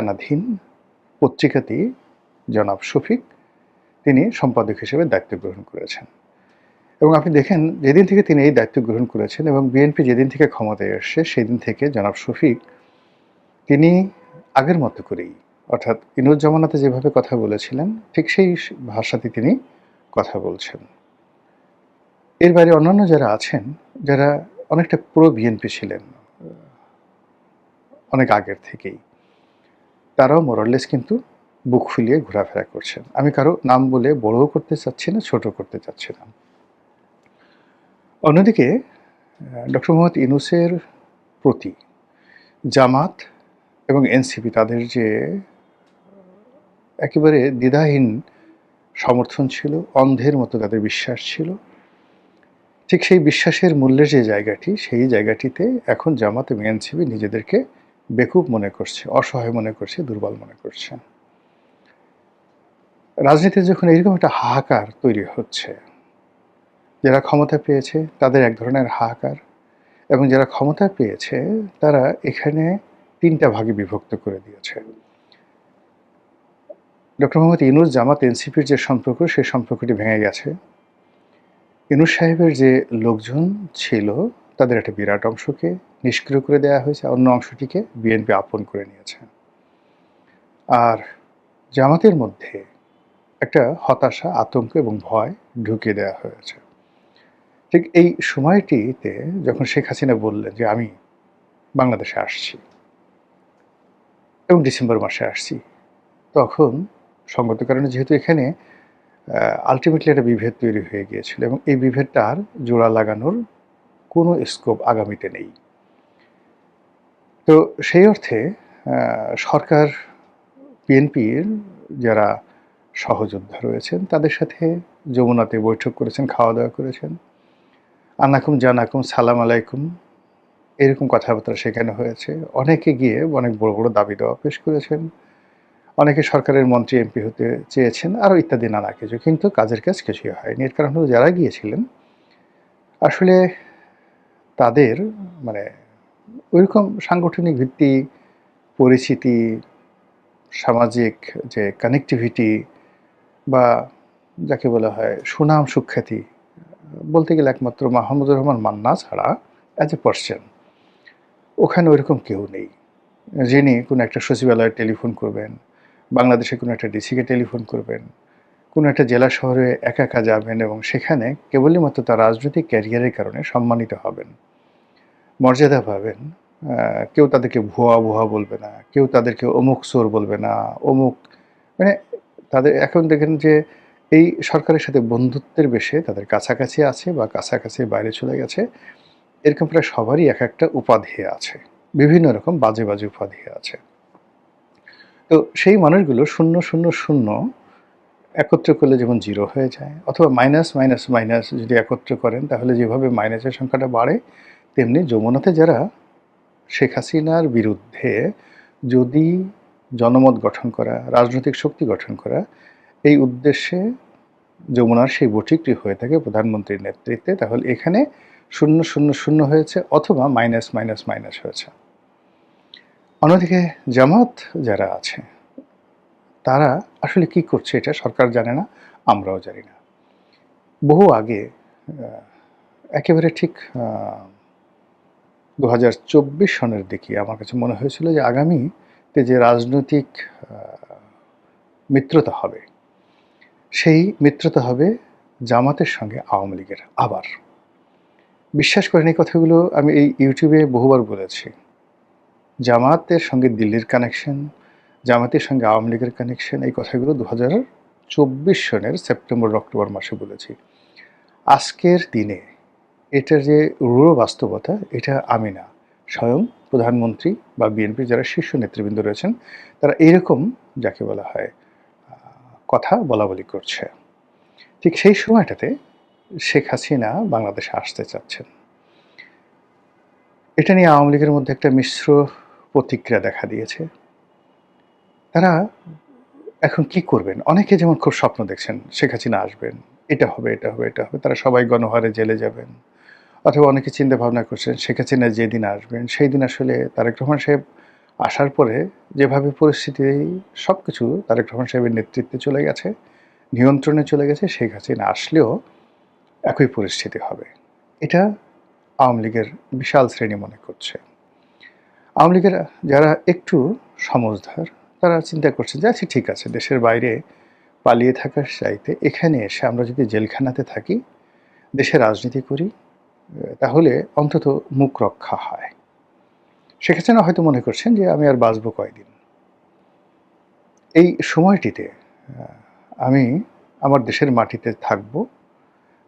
নাধীন পত্রিকাটি জনাব শফিক তিনি সম্পাদক হিসেবে দায়িত্ব গ্রহণ করেছেন। এবং আপনি দেখেন যেদিন থেকে তিনি এই দায়িত্ব গ্রহণ করেছেন এবং বিএনপি যেদিন থেকে ক্ষমতায় এসছে সেদিন থেকে জনাব শফিক তিনি আগের মতো করেই অর্থাৎ ইনুস জামানাতে যেভাবে কথা বলেছিলেন ঠিক সেই ভাষাতে তিনি কথা বলছেন। এর বাইরে অন্যান্য যারা আছেন, যারা অনেকটা প্রো বিএনপি ছিলেন অনেক আগের থেকেই, তারাও মোরাললেস কিন্তু বুক ফুলিয়ে ঘোরাফেরা করছেন। আমি কারো নাম বলে বড়ও করতে চাচ্ছি না, ছোট করতে চাচ্ছি না। অন্যদিকে ডক্টর মোহাম্মদ ইউনূসের প্রতি জামাত এবং এনসিপি তাদের যে একেবারে দ্বিধাহীন সমর্থন ছিল, অন্ধের মতো তাদের বিশ্বাস ছিল, ঠিক সেই বিশ্বাসের মূল্যের যে জায়গাটি, সেই জায়গাটিতে এখন জামাত এবং এনসিপি নিজেদেরকে বেকুব মনে করছে, অসহায় মনে করছে, দুর্বল মনে করছে। রাজনীতিতে যখন এরকম একটা হাহাকার তৈরি হচ্ছে, যারা ক্ষমতা পেয়েছে তাদের এক ধরনের হাহাকার, এবং যারা ক্ষমতা পেয়েছে তারা এখানে তিনটা ভাগে বিভক্ত করে দিয়েছে। ডক্টর মোহাম্মদ ইউনূস জামাত এনসিপির যে সম্পর্ক, সেই সম্পর্কটি ভেঙে গেছে। ইউনূস সাহেবের যে লোকজন ছিল তাদের একটা বিরাট অংশকে নিষ্ক্রিয় করে দেওয়া হয়েছে, অন্য অংশটিকে বিএনপি আপন করে নিয়েছে। আর জামাতের মধ্যে একটা হতাশা, আতঙ্ক এবং ভয় ঢুকিয়ে দেওয়া হয়েছে। ঠিক এই সময়টিতে যখন শেখ হাসিনা বললেন যে আমি বাংলাদেশে আসছি এবং ডিসেম্বর মাসে আসছি, তখন সঙ্গত কারণে যেহেতু এখানে আলটিমেটলি একটা বিভেদ তৈরি হয়ে গিয়েছিল এবং এই বিভেদটা আর জোড়া লাগানোর কোনো স্কোপ আগামীতে নেই। তো সেই অর্থে সরকার, বিএনপির যারা সহযোদ্ধা রয়েছেন তাদের সাথে যমুনাতে বৈঠক করেছেন, খাওয়া দাওয়া করেছেন, আনাকুম জানাকুম সালাম আলাইকুম এরকম কথাবার্তা সেখানে হয়েছে। অনেকে গিয়ে অনেক বড় বড় দাবি দেওয়া পেশ করেছেন, অনেকে সরকারের মন্ত্রী এমপি হতে চেয়েছেন, আরও ইত্যাদি নানা কিছু, কিন্তু কাজের কাজ কিছুই হয়নি। এর কারণ হলো যারা গিয়েছিলেন আসলে তাদের মানে ওইরকম সাংগঠনিক ভিত্তি, পরিচিতি, সামাজিক যে কানেক্টিভিটি বা যাকে বলা হয় সুনাম সুখ্যাতি, বলতে গেলে একমাত্র মাহমুদুর রহমান মান্না ছাড়া অ্যাজ এ পার্সন ওখানে ওইরকম কেউ নেই যিনি কোনো একটা সচিবালয়ে টেলিফোন করবেন, বাংলাদেশে কোনো একটা ডিসিকে টেলিফোন করবেন, কোনো একটা জেলা শহরে একা একা যাবেন এবং সেখানে কেবলই মাত্র তার রাজনৈতিক ক্যারিয়ারের কারণে সম্মানিত হবেন, মর্যাদা পাবেন। কেউ তাদেরকে ভুয়া ভুয়া বলবে না, কেউ তাদেরকে অমুক চোর বলবে না, অমুক মানে তাদের এখন দেখেন যে এই সরকারের সাথে বন্ধুত্বের বেশে তাদের কাছাকাছি আছে বা কাছাকাছি বাইরে চলে গেছে, এরকম প্রায় সবারই এক একটা উপাধি আছে, বিভিন্ন রকম বাজে বাজে উপাধি আছে। তো সেই মানুষগুলো 000 একত্র করলে যেমন জিরো হয়ে যায়, অথবা মাইনাস মাইনাস মাইনাস যদি একত্র করেন তাহলে যেভাবে মাইনাসের সংখ্যাটা বাড়ে, তেমনি যমুনাতে যারা শেখ হাসিনার বিরুদ্ধে যদি জনমত গঠন করা, রাজনৈতিক শক্তি গঠন করা, এই উদ্দেশ্যে যমুনার সেই বৈঠকটি হয়ে থাকে প্রধানমন্ত্রীর নেতৃত্বে, তাহলে এখানে 000 হয়েছে অথবা মাইনাস মাইনাস মাইনাস হয়েছে। অন্যদিকে জামাত যারা আছে তারা আসলে কি করছে এটা সরকার জানে না, আমরাও জানি না। বহু আগে একেবারে ঠিক 2024 সনের দিকে আমার কাছে মনে হয়েছিল যে আগামীতে যে রাজনৈতিক মিত্রতা হবে, সেই মিত্রতা হবে জামাতের সঙ্গে আওয়ামী লীগের। আবার বিশ্বাস করেন এই কথাগুলো আমি এই ইউটিউবে বহুবার বলেছি। জামাতের সঙ্গে দিল্লির কানেকশন, জামাতের সঙ্গে আওয়ামী লীগের কানেকশন, এই কথাগুলো 2024 সনের সেপ্টেম্বর অক্টোবর মাসে বলেছি। আজকের দিনে এটার যে রূঢ় বাস্তবতা, এটা আমি না, স্বয়ং প্রধানমন্ত্রী বা বিএনপির যারা শীর্ষ নেতৃবৃন্দ রয়েছেন তারা এইরকম যাকে বলা হয় কথা বলাবলি করছে। ঠিক সেই সময়টাতে শেখ হাসিনা বাংলাদেশে আসতে চাচ্ছেন। এটা নিয়ে আওয়ামী লীগের মধ্যে একটা মিশ্র প্রতিক্রিয়া দেখা দিয়েছে। তারা এখন কি করবেন? অনেকে যেমন খুব স্বপ্ন দেখছেন শেখ হাসিনা আসবেন, এটা হবে, এটা হবে, এটা হবে, তারা সবাই গণহারে জেলে যাবেন। অথবা অনেকে চিন্তা ভাবনা করছেন শেখ হাসিনা যেদিন আসবেন সেই দিন আসলে তারেক রহমান সাহেব আসার পরে যেভাবে পরিস্থিতি সবকিছু তারেক রহমান সাহেবের নেতৃত্বে চলে গেছে, নিয়ন্ত্রণে চলে গেছে, শেখ হাসিনা আসলেও একই পরিস্থিতি হবে। এটা আওয়ামী লীগের বিশাল শ্রেণী মনে করছে। আওয়ামী লীগের যারা একটু সমঝদার তারা চিন্তা করছে যে আচ্ছা ঠিক আছে, দেশের বাইরে পালিয়ে থাকার চাইতে এখানে এসে আমরা যদি জেলখানাতে থাকি, দেশে রাজনীতি করি, তাহলে অন্তত মুখ রক্ষা হয়। শেখ হাসিনা হয়তো মনে করছেন যে আমি আর বাঁচব কয়দিন, এই সময়টিতে আমি আমার দেশের মাটিতে থাকব,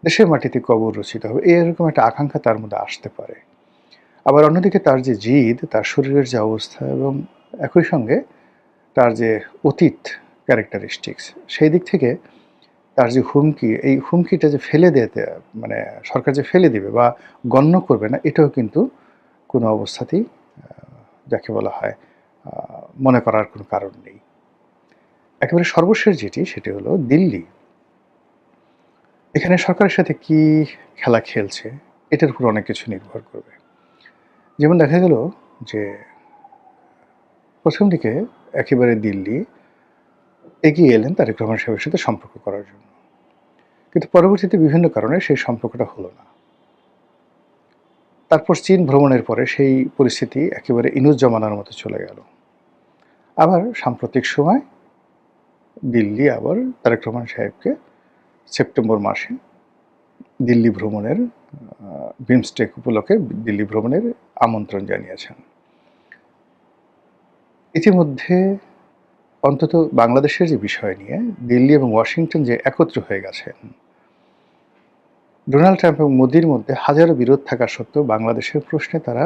দেশের মাটিতে কবর রচিত হবে, এরকম একটা আকাঙ্ক্ষা তার মধ্যে আসতে পারে। আবার অন্যদিকে তার যে জিদ, তার শরীরের যে অবস্থা এবং একই সঙ্গে তার যে অতীত ক্যারেক্টারিস্টিক্স, সেই দিক থেকে তার যে হুমকি, এই হুমকিটা যে ফেলে দিতে, মানে সরকার যে ফেলে দিবে বা গণ্য করবে না, এটাও কিন্তু কোনো অবস্থাতেই যাকে বলা হয় মনে করার কোনো কারণ নেই। একেবারে সর্বশেষ যেটি, সেটি হলো দিল্লি। এখানে সরকারের সাথে কি খেলা খেলছে এটার উপর অনেক কিছু নির্ভর করবে। যেমন দেখা গেল যে প্রথম দিকে একেবারে দিল্লি এগিয়ে এলেন তারেক রহমান সাহেবের সাথে সম্পর্ক করার জন্য, কিন্তু পরবর্তীতে বিভিন্ন কারণে সেই সম্পর্কটা হলো না। তারপর চীন ভ্রমণের পরে সেই পরিস্থিতি একেবারে ইনুস জমানার মতো চলে গেল। আবার সাম্প্রতিক সময় দিল্লি আবার তারেক রহমান সাহেবকে সেপ্টেম্বর মাসে দিল্লি ভ্রমণের বিমস্টেক উপলক্ষে দিল্লি ভ্রমণের আমন্ত্রণ জানিয়েছেন। ইতিমধ্যে অন্তত বাংলাদেশের যে বিষয় নিয়ে দিল্লি এবং ওয়াশিংটন যে একত্র হয়ে গেছেন, ডোনাল্ড ট্রাম্প এবং মোদির মধ্যে হাজারো বিরোধ থাকা সত্ত্বেও বাংলাদেশের প্রশ্নে তারা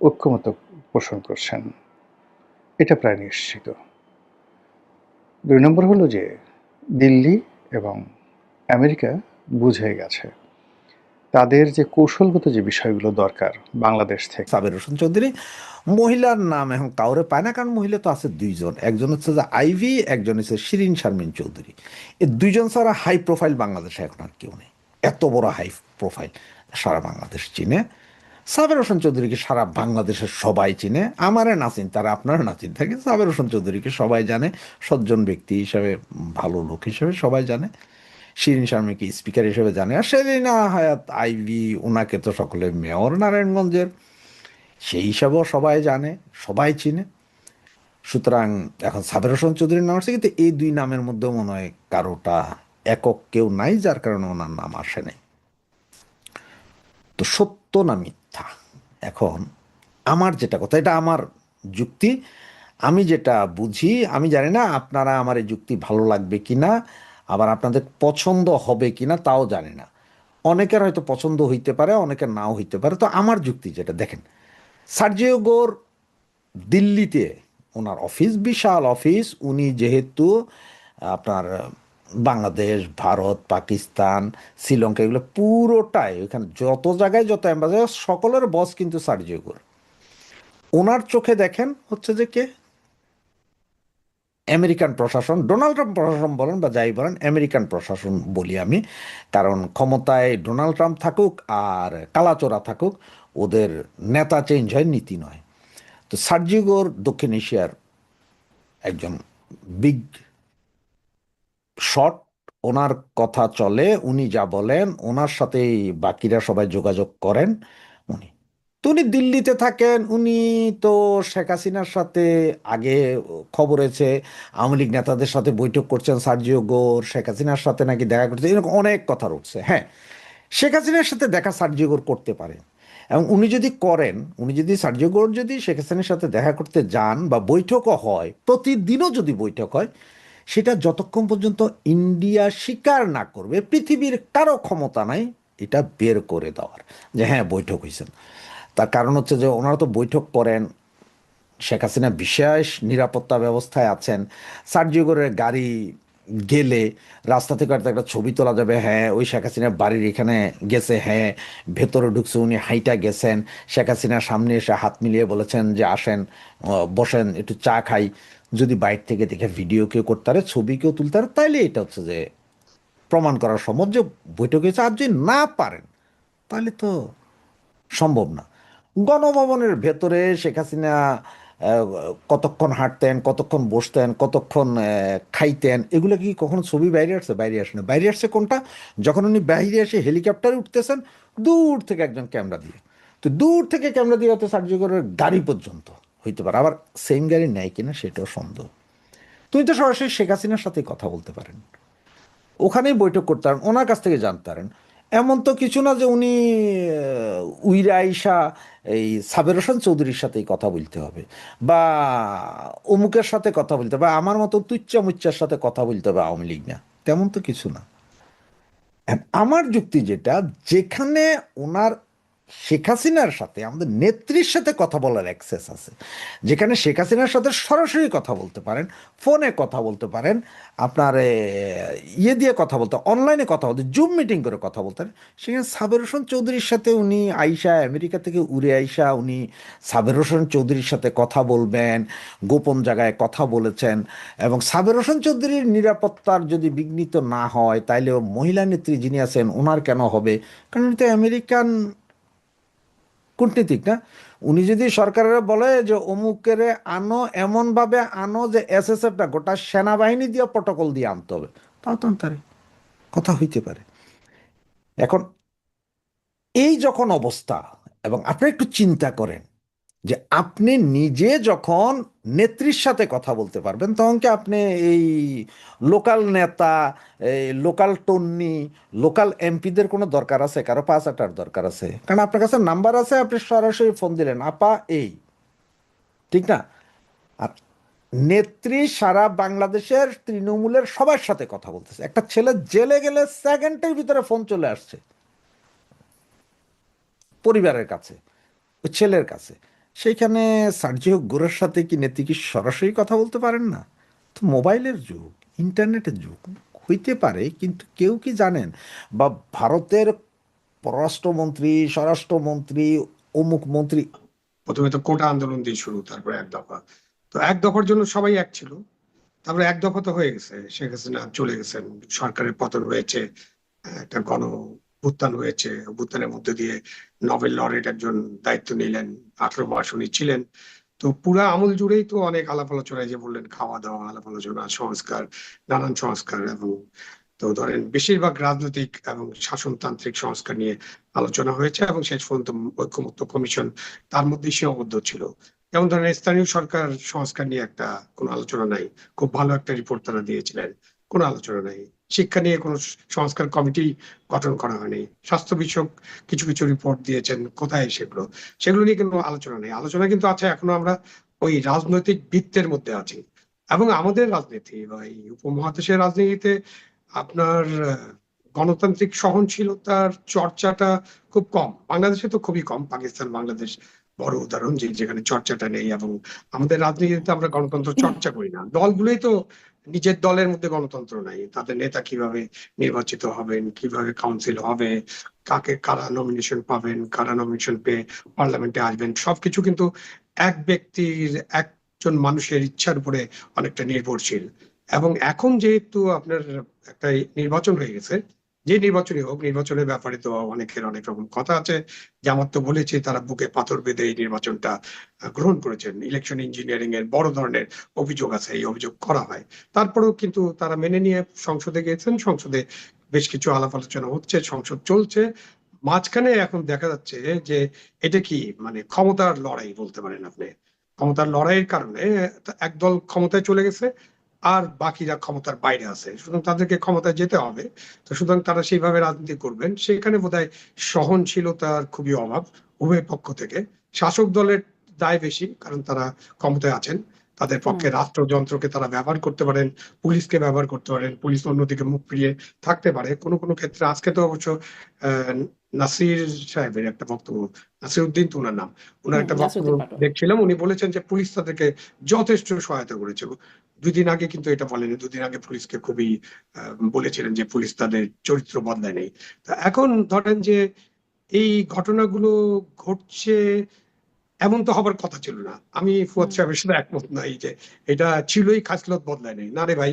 ঐক্যমত পোষণ করছেন, এটা প্রায় নিশ্চিত। 2 নম্বর হলো যে দিল্লি এবং আমেরিকা বুঝে গেছে তাদের যে কৌশলগত যে বিষয়গুলো দরকার বাংলাদেশ থেকে। সাবের হোসেন চৌধুরী মহিলার নাম এখন কাউরে পায় না, কারণ মহিলা তো আছে দুইজন, একজন হচ্ছে যে আইভি, একজন হচ্ছে শিরিন শারমিন চৌধুরী। এই দুইজন ছাড়া হাই প্রোফাইল বাংলাদেশে এখন আর কেউ নেই। এত বড় হাই প্রোফাইল সারা বাংলাদেশ চিনে। সাবের হোসেন চৌধুরীকে সারা বাংলাদেশের সবাই চিনে, আমারে না চিন তারা আপনারা না চিন থাকে, সাবের হোসেন চৌধুরীকে সবাই জানে, সজ্জন ব্যক্তি হিসাবে, ভালো লোক হিসেবে সবাই জানে। শিরিন শারমিনকে স্পিকার হিসেবে জানে। আর সেলিনা হায়াত আইভি, ওনাকে তো সকলে মেয়র নারায়ণগঞ্জের, সেই হিসাবেও সবাই জানে, সবাই চিনে। সুতরাং এখন সাবের হোসেন চৌধুরীর নাম আসছে, কিন্তু এই দুই নামের মধ্যে মনে হয় কারোটা একক কেউ নাই, যার কারণে ওনার নাম আসে নাই। তো সত্য না মিথ্যা, এখন আমার যেটা কথা, এটা আমার যুক্তি, আমি যেটা বুঝি, আমি জানি না আপনারা আমার এই যুক্তি ভালো লাগবে কি না, আবার আপনাদের পছন্দ হবে কি না তাও জানি না। অনেকের হয়তো পছন্দ হইতে পারে, অনেকের নাও হইতে পারে। তো আমার যুক্তি যেটা, দেখেন, সার্জিও গোর দিল্লিতে ওনার অফিস, বিশাল অফিস। উনি যেহেতু আপনার বাংলাদেশ, ভারত, পাকিস্তান, শ্রীলঙ্কা, এগুলো পুরোটাই, ওইখানে যত জায়গায় যত অ্যাম্বাসেডার, সকলের বস কিন্তু সার্জিও গোর। ওনার চোখে দেখেন হচ্ছে যে কে, আমেরিকান প্রশাসন, ডোনাল্ড ট্রাম্প প্রশাসন বলেন বা যাই বলেন, আমেরিকান প্রশাসন বলি আমি, কারণ ক্ষমতায় ডোনাল্ড ট্রাম্প থাকুক আর কালাচোরা থাকুক, ওদের নেতা চেঞ্জ হয়, নীতি নয়। তো সার্জিও গোর দক্ষিণ এশিয়ার একজন বিগ শট, ওনার কথা চলে, উনি যা বলেন ওনার সাথেই বাকিরা সবাই যোগাযোগ করেন। উনি তো উনি দিল্লিতে থাকেন, উনি তো শেখ হাসিনার সাথে আগে খবর হয়েছে আওয়ামী লীগ নেতাদের সাথে বৈঠক করছেন সার্জিও গোর, শেখ হাসিনার সাথে নাকি দেখা করছে, এরকম অনেক কথা উঠছে। হ্যাঁ, শেখ হাসিনার সাথে দেখা সার্জিও গোর করতে পারেন, এবং উনি যদি করেন, উনি যদি সার্জিও গোর যদি শেখ হাসিনার সাথে দেখা করতে যান বা বৈঠকও হয়, প্রতিদিনও যদি বৈঠক হয়, সেটা যতক্ষণ পর্যন্ত ইন্ডিয়া স্বীকার না করবে, পৃথিবীর কারো ক্ষমতা নাই এটা বের করে দেওয়ার যে হ্যাঁ বৈঠক হয়েছেন। তার কারণ হচ্ছে যে ওনারা তো বৈঠক করেন, শেখ হাসিনা বিশেষ নিরাপত্তা ব্যবস্থায় আছেন। সার্জিওগরের গাড়ি গেলে রাস্তা থেকে হয়তো একটা ছবি তোলা যাবে, হ্যাঁ ওই শেখ হাসিনার বাড়ির এখানে গেছে, হ্যাঁ ভেতরে ঢুকছে, উনি হাইটা গেছেন, শেখ হাসিনার সামনে এসে হাত মিলিয়ে বলেছেন যে আসেন, বসেন একটু চা খাই। যদি বাইরে থেকে দেখে ভিডিও কেউ করতে পারে, ছবি কেউ তুলতে পারে, তাইলে এটা হচ্ছে যে প্রমাণ করার সম্ভব যে বৈঠক হয়েছে। আর যদি না পারেন তাহলে তো সম্ভব না। গণভবনের ভেতরে শেখ হাসিনা কতক্ষণ হাঁটতেন, কতক্ষণ বসতেন, কতক্ষণ খাইতেন, এগুলো কি কখনো ছবি বাইরে আসছে? বাইরে আসে না। বাইরে আসছে কোনটা? যখন উনি বাইরে এসে হেলিকপ্টারে উঠতেছেন দূর থেকে একজন ক্যামেরা দিয়ে, তো দূর থেকে ক্যামেরা দিয়ে হয়তো সার্জিক্যালের গাড়ি পর্যন্ত হইতে পারে, আবার সেম গাড়ি নেয় কিনা সেটাও সন্দেহ। তুমি তো সরাসরি শেখ হাসিনার সাথে কথা বলতে পারেন, ওখানেই বৈঠক করতে পারেন, ওনার কাছ থেকে জানতে পারেন। এমন তো কিছু না যে উনি উইরা আইসা এই সাবের হোসেন চৌধুরীর সাথেই কথা বলতে হবে, বা অমুকের সাথে কথা বলতে হবে, বা আমার মতো তুচ্চা মুচ্চার সাথে কথা বলতে হবে আওয়ামী লীগ না, তেমন তো কিছু না। আমার যুক্তি যেটা, যেখানে ওনার শেখ হাসিনার সাথে, আমাদের নেত্রীর সাথে কথা বলার অ্যাক্সেস আছে, যেখানে শেখ হাসিনার সাথে সরাসরি কথা বলতে পারেন, ফোনে কথা বলতে পারেন, আপনার ইয়ে দিয়ে কথা বলতে, অনলাইনে কথা বলতে, জুম মিটিং করে কথা বলতে পারেন, সেখানে সাবের হোসেন চৌধুরীর সাথে উনি আইসা, আমেরিকা থেকে উড়ে আইসা উনি সাবের হোসেন চৌধুরীর সাথে কথা বলবেন, গোপন জায়গায় কথা বলেছেন। এবং সাবের হোসেন চৌধুরীর নিরাপত্তার যদি বিঘ্নিত না হয়, তাইলে মহিলা নেত্রী যিনি আছেন ওনার কেন হবে? কারণ উনি তো আমেরিকান কূটনীতিক না। উনি যদি সরকারের বলে যে অমুকের আনো, এমন ভাবে আনো যে এসএসএফটা গোটা সেনাবাহিনী দিয়ে প্রটোকল দিয়ে আনতে হবে, তাও তো তার কথা হইতে পারে। এখন এই যখন অবস্থা, এবং আপনি একটু চিন্তা করেন যে আপনি নিজে যখন নেত্রীর সাথে কথা বলতে পারবেন, তখন কি আপনি এই লোকাল নেতা, এই লোকাল টন্নি, লোকাল এমপিদের কোনো দরকার আছে? কারো পাঁচ আটার দরকার আছে? কারণ আপনার কাছে নাম্বার আছে, আপনি সরাসরি ফোন দিলেন, আপা এই, ঠিক না? আর নেত্রী সারা বাংলাদেশের তৃণমূলের সবার সাথে কথা বলতেছে। একটা ছেলে জেলে গেলে সেকেন্ডের ভিতরে ফোন চলে আসছে পরিবারের কাছে, ওই ছেলের কাছে। সেইখানে সার্জিও গোরের সাথে কি নেত্রী কি সরাসরি কথা বলতে পারেন না? তো মোবাইলের যুগ, ইন্টারনেটের যুগ, হইতে পারে, কিন্তু কেউ কি জানেন? বা ভারতের পররাষ্ট্রমন্ত্রী, স্বরাষ্ট্রমন্ত্রী, অমুক মন্ত্রী, প্রথমে তো কোটা আন্দোলন দিয়ে শুরু, তারপরে এক দফা। তো এক দফার জন্য সবাই এক ছিল, তারপরে এক দফা তো হয়ে গেছে, শেখ হাসিনা চলে গেছেন, সরকারের পতন হয়েছে, একটা গণ অভ্যুত্থান হয়েছে, অভ্যুত্থানের মধ্যে দিয়ে নোবেল লরেট একজন দায়িত্ব নিলেন, 18 মাস উনি ছিলেন। তো পুরা আমল জুড়েই তো অনেক আলাপ আলোচনা, যে বললেন খাওয়া দাওয়া, আলাপ আলোচনা, সংস্কার, নানান সংস্কার, এবং তো ধরেন বেশিরভাগ রাজনৈতিক এবং শাসনতান্ত্রিক সংস্কার নিয়ে আলোচনা হয়েছে, এবং শেষ পর্যন্ত ঐকমত্য কমিশন তার মধ্যে সীমাবদ্ধ ছিল। যেমন ধরেন স্থানীয় সরকার সংস্কার নিয়ে একটা কোনো আলোচনা নাই, খুব ভালো একটা রিপোর্ট তারা দিয়েছিলেন, কোনো আলোচনা নাই। শিক্ষা নিয়ে কোনো সংস্কার কমিটি গঠন করা হয়নি। স্বাস্থ্য বিষয়ক কিছু কিছু রিপোর্ট দিয়েছেন, কোথায় সেগুলো? সেগুলো নিয়ে কোনো আলোচনা নেই। আলোচনা কিন্তু আছে, এখনো আমরা ওই রাজনৈতিক বৃত্তের মধ্যে আছি। এবং আমাদের রাজনীতি বা এই উপমহাদেশের রাজনীতিতে আপনার গণতান্ত্রিক সহনশীলতার চর্চাটা খুব কম। বাংলাদেশে তো খুবই কম, পাকিস্তান বাংলাদেশ বড় উদাহরণ, যে যেখানে চর্চাটা নেই। এবং আমাদের রাজনীতিতে আমরা গণতন্ত্র চর্চা করি না। দলগুলোই তো নিজের দলের মধ্যে গণতন্ত্র নাই, তাদের নেতা কিভাবে নির্বাচিত হবেন, কিভাবে কাউন্সিল হবে, কাকে কারা নমিনেশন পাবেন, কারা নমিনেশন পেয়ে পার্লামেন্টে আসবেন, সবকিছু কিন্তু এক ব্যক্তির, একজন মানুষের ইচ্ছার উপরে অনেকটা নির্ভরশীল। এবং এখন যেহেতু আপনার একটা নির্বাচন হয়ে গেছে, যে নির্বাচনই হোক, নির্বাচনের ব্যাপারে তো অনেকের অনেক রকম কথা আছে। জামাত তো বলেছে তারা বুকে পাথর বেঁধে এই নির্বাচনটা গ্রহণ করেছেন। ইলেকশন ইঞ্জিনিয়ারিং এর বড় ধরনের অভিযোগ আছে, এই অভিযোগ করা হয়। তারপরেও কিন্তু তারা মেনে নিয়ে সংসদে গিয়েছেন, সংসদে বেশ কিছু আলাপ আলোচনা হচ্ছে, সংসদ চলছে। মাঝখানে এখন দেখা যাচ্ছে যে এটা কি মানে ক্ষমতার লড়াই বলতে পারেন আপনি। ক্ষমতার লড়াইয়ের কারণে একদল ক্ষমতায় চলে গেছে, আর বাকিরা ক্ষমতার বাইরে আছে, সুতরাং তাদেরকে ক্ষমতায় যেতে হবে। তো সুতরাং তারা সেইভাবে রাজনীতি করবেন। সেখানে বোধহয় সহনশীলতার খুবই অভাব উভয় পক্ষ থেকে। শাসক দলের দায় বেশি, কারণ তারা ক্ষমতায় আছেন, তাদের পক্ষে রাষ্ট্রযন্ত্রকে তারা ব্যবহার করতে পারেন, পুলিশকে ব্যবহার করতে পারেন, পুলিশ অন্যদিকে মুখ ফিরিয়ে থাকতে পারে কোনো কোনো ক্ষেত্রে। আজকে তো অবশ্য আহ নাসির সাহেবের একটা বক্তব্য, নাসির উদ্দিন তো ওনার নাম, ওনার একটা বক্তব্য নাসিরুদ্দিন পাটোয়ারি। দেখছিলাম, উনি বলেছেন যে পুলিশ তাদেরকে যথেষ্ট সহায়তা করেছে। 2 দিন আগে কিন্তু এটা বলেনি, 2 দিন আগে পুলিশকে খুবই বলেছিলেন যে পুলিশ তাদের চরিত্র বদলায় নেই। তা এখন ধরেন যে এই ঘটনাগুলো ঘটছে, এমন তো হবার কথা ছিল না। আমি ফুয়াদ সাহেবের সাথে একমত নাই যে এটা ছিলই, খাসলত বদলায় নেই। না রে ভাই,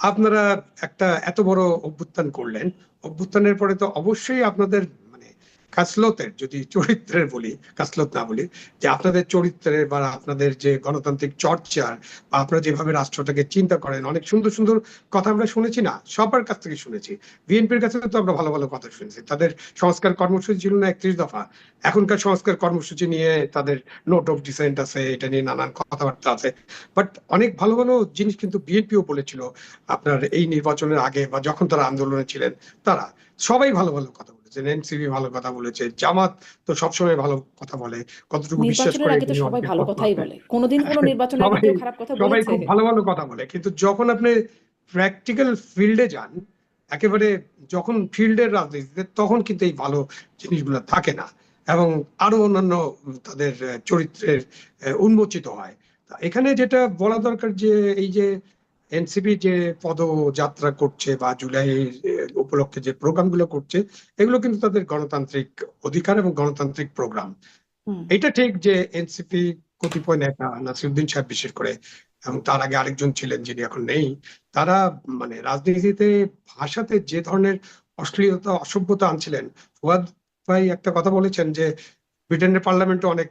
আপনারা একটা এত বড় অভ্যুত্থান করলেন, অভ্যুত্থানের পরে তো অবশ্যই আপনাদের মানে কাসলতের, যদি চরিত্রের বলি, কাসলত না বলি, যে আপনাদের চরিত্রের বা আপনাদের যে গণতান্ত্রিক চর্চার বা আপনারা যেভাবে রাষ্ট্রটাকে চিন্তা করেন, অনেক সুন্দর সুন্দর কথা আমরা শুনেছি, না সবার কাছ থেকে শুনেছি। বিএনপির কাছে তো আমরা ভালো ভালো কথা শুনেছি। তাদের সংস্কার কর্মসূচি ছিল না 31 দফা, এখনকার সংস্কার কর্মসূচি নিয়ে তাদের নোট অফ ডিসেন্ট আছে, এটা নিয়ে নানান কথাবার্তা আছে। বাট অনেক ভালো ভালো জিনিস কিন্তু বিএনপিও বলেছিল আপনার এই নির্বাচনের আগে বা যখন তারা আন্দোলনে ছিলেন। তারা সবাই ভালো ভালো কথা বলেছেন, এনসিপি ভালো কথা বলেছে, জামাত তো সবসময় ভালো কথা বলে, কতটুকু বিশ্বাস নির্বাচনের করে আগে এটা তো নিয়ে সবাই অনেকের ভালো প্রশ্ন কথাই আছে। বলে, কোনোদিন কোনো নির্বাচনের আগে সবাই কেউ খারাপ কথা সবাই বলেছে? খুব ভালো ভালো কথা বলে, কিন্তু যখন আপনি প্র্যাকটিক্যাল ফিল্ডে যান, একেবারে যখন ফিল্ডের রাজনীতিতে, তখন কিন্তু এই ভালো জিনিসগুলো থাকে না এবং আরো অন্যান্য তাদের চরিত্রের উন্মোচিত হয়। তা এখানে যেটা বলা দরকার যে এই যে এনসিপি যে পদযাত্রা করছে বা জুলাই উপলক্ষে যে প্রোগ্রামগুলো করছে, এগুলো কিন্তু তাদের গণতান্ত্রিক অধিকার এবং গণতান্ত্রিক প্রোগ্রাম। হুম। এটা ঠিক যে এনসিপি কতিপয় নেতা, নাসিরুদ্দিন সাহেব বিশেষ করে, এবং তার আগে আরেকজন ছিলেন যিনি এখন নেই, তারা মানে রাজনীতিতে ভাষাতে যে ধরনের অশ্লীলতা অসভ্যতা আনছিলেন। ফুয়াদ ভাই একটা কথা বলেছেন যে ব্রিটেনের পার্লামেন্টে অনেক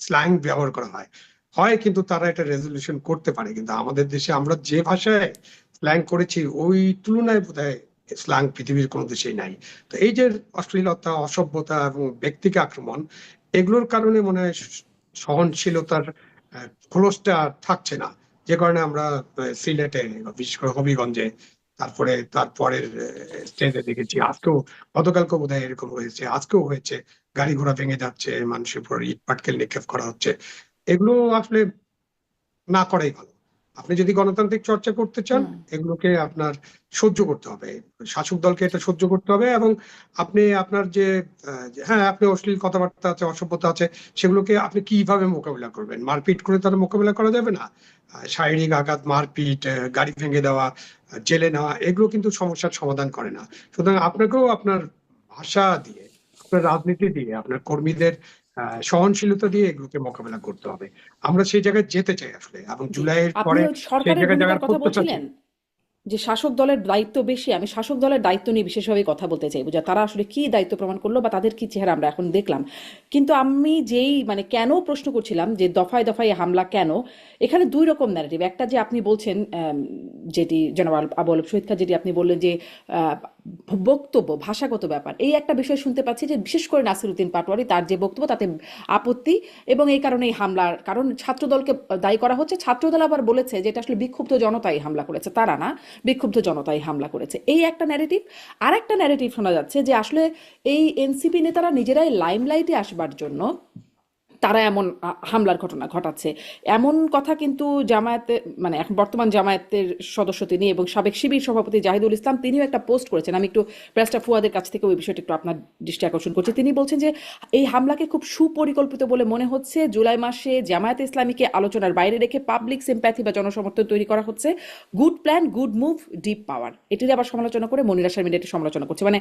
স্ল্যাং ব্যবহার করা হয় হয় কিন্তু তারা এটা রেজলিউশন করতে পারে, কিন্তু আমাদের দেশে আমরা যে ভাষায় স্ল্যাং করেছি ওই তুলনায় বোধহয় স্ল্যাং পৃথিবীর কোনো দেশেই নাই। তো এই যে অশ্লীলতা, অসভ্যতা এবং ব্যক্তিকে আক্রমণ, এগুলোর কারণে মনে হয় সহনশীলতার খোলসটা থাকছে না। যে কারণে আমরা সিলেটে বিশেষ করে হবিগঞ্জে, তারপরে তারপরের স্টেজে দেখেছি, আজকেও গতকালকে বোধহয় এরকম হয়েছে, আজকেও হয়েছে, গাড়ি ঘোড়া ভেঙে যাচ্ছে, মানুষের উপর ইট পাটকেল নিক্ষেপ করা হচ্ছে। এগুলো আসলে না করাই ভালো। আপনি যদি গণতান্ত্রিক চর্চা করতে চান, হুম। এগুলোকে আপনার সহ্য করতে হবে, শাসক দলকে এটা সহ্য করতে হবে, এবং আপনি আপনার যে হ্যাঁ, আপনি অশ্লীল কথাবার্তা আছে, অসভ্যতা আছে, সেগুলোকে আপনি কিভাবে মোকাবিলা করবেন? মারপিট করে তারা মোকাবিলা করা যাবে না। শারীরিক আঘাত, মারপিট, গাড়ি ভেঙে দেওয়া, জেলে নেওয়া, এগুলো কিন্তু সমস্যার সমাধান করে না। সুতরাং আপনাকেও আপনার ভাষা দিয়ে, আপনার রাজনীতি দিয়ে, আপনার কর্মীদের সহনশীলতা দিয়ে এগুলোকে মোকাবিলা করতে হবে। আমরা সেই জায়গায় যেতে চাই আসলে, এবং জি। জুলাইয়ের আপনি পরে ওই সেই সরকারের জায়গায় ভূমিকার যাওয়ার কথা প্রত্যাশা বলছিলেন, যে শাসক দলের দায়িত্ব বেশি। আমি শাসক দলের দায়িত্ব নিয়ে বিশেষভাবে কথা বলতে চাইবো, যে তারা আসলে কি দায়িত্ব প্রমাণ করলো বা তাদের কি চেহারা আমরা এখন দেখলাম। কিন্তু আমি যেই মানে কেন প্রশ্ন করছিলাম যে দফায় দফায় হামলা কেন, এখানে দুই রকম ন্যারেটিভ। একটা যে আপনি বলছেন, যেটি জনাব আবু আলম শহীদ খান, যেটি আপনি বললেন যে বক্তব্য ভাষাগত ব্যাপার, এই একটা বিষয় শুনতে পাচ্ছি যে বিশেষ করে নাসিরউদ্দিন পাটোয়ারি তার যে বক্তব্য তাতে আপত্তি, এবং এই কারণে এই হামলার কারণ ছাত্রদলকে দায়ী করা হচ্ছে। ছাত্রদল আবার বলেছে যে এটা আসলে বিক্ষুব্ধ জনতাই হামলা করেছে, তারা না, বিক্ষুব্ধ জনতাই হামলা করেছে। এই একটা ন্যারেটিভ। আর একটা ন্যারেটিভ শোনা যাচ্ছে যে আসলে এই এনসিপি নেতারা নিজেরাই লাইমলাইটে আসবার জন্য তারা এমন হামলার ঘটনা ঘটাচ্ছে, এমন কথা কিন্তু জামায়াতে, মানে এখন বর্তমান জামায়াতের সদস্য তিনি এবং সাবেক শিবির সভাপতি জাহিদুল ইসলাম, তিনিও একটা পোস্ট করেছেন। আমি একটু ব্যারিস্টার ফুয়াদের কাছ থেকে ওই বিষয়টা একটু আপনার দৃষ্টি আকর্ষণ করছি। তিনি বলছেন যে এই হামলাকে খুব সুপরিকল্পিত বলে মনে হচ্ছে। জুলাই মাসে জামায়াতে ইসলামীকে আলোচনার বাইরে রেখে পাবলিক সিম্প্যাথি বা জনসমর্থন তৈরি করা হচ্ছে। Good plan, good move, deep power. এটির আবার সমালোচনা করে মনিরা শারমিন এটি সমালোচনা করছে। মানে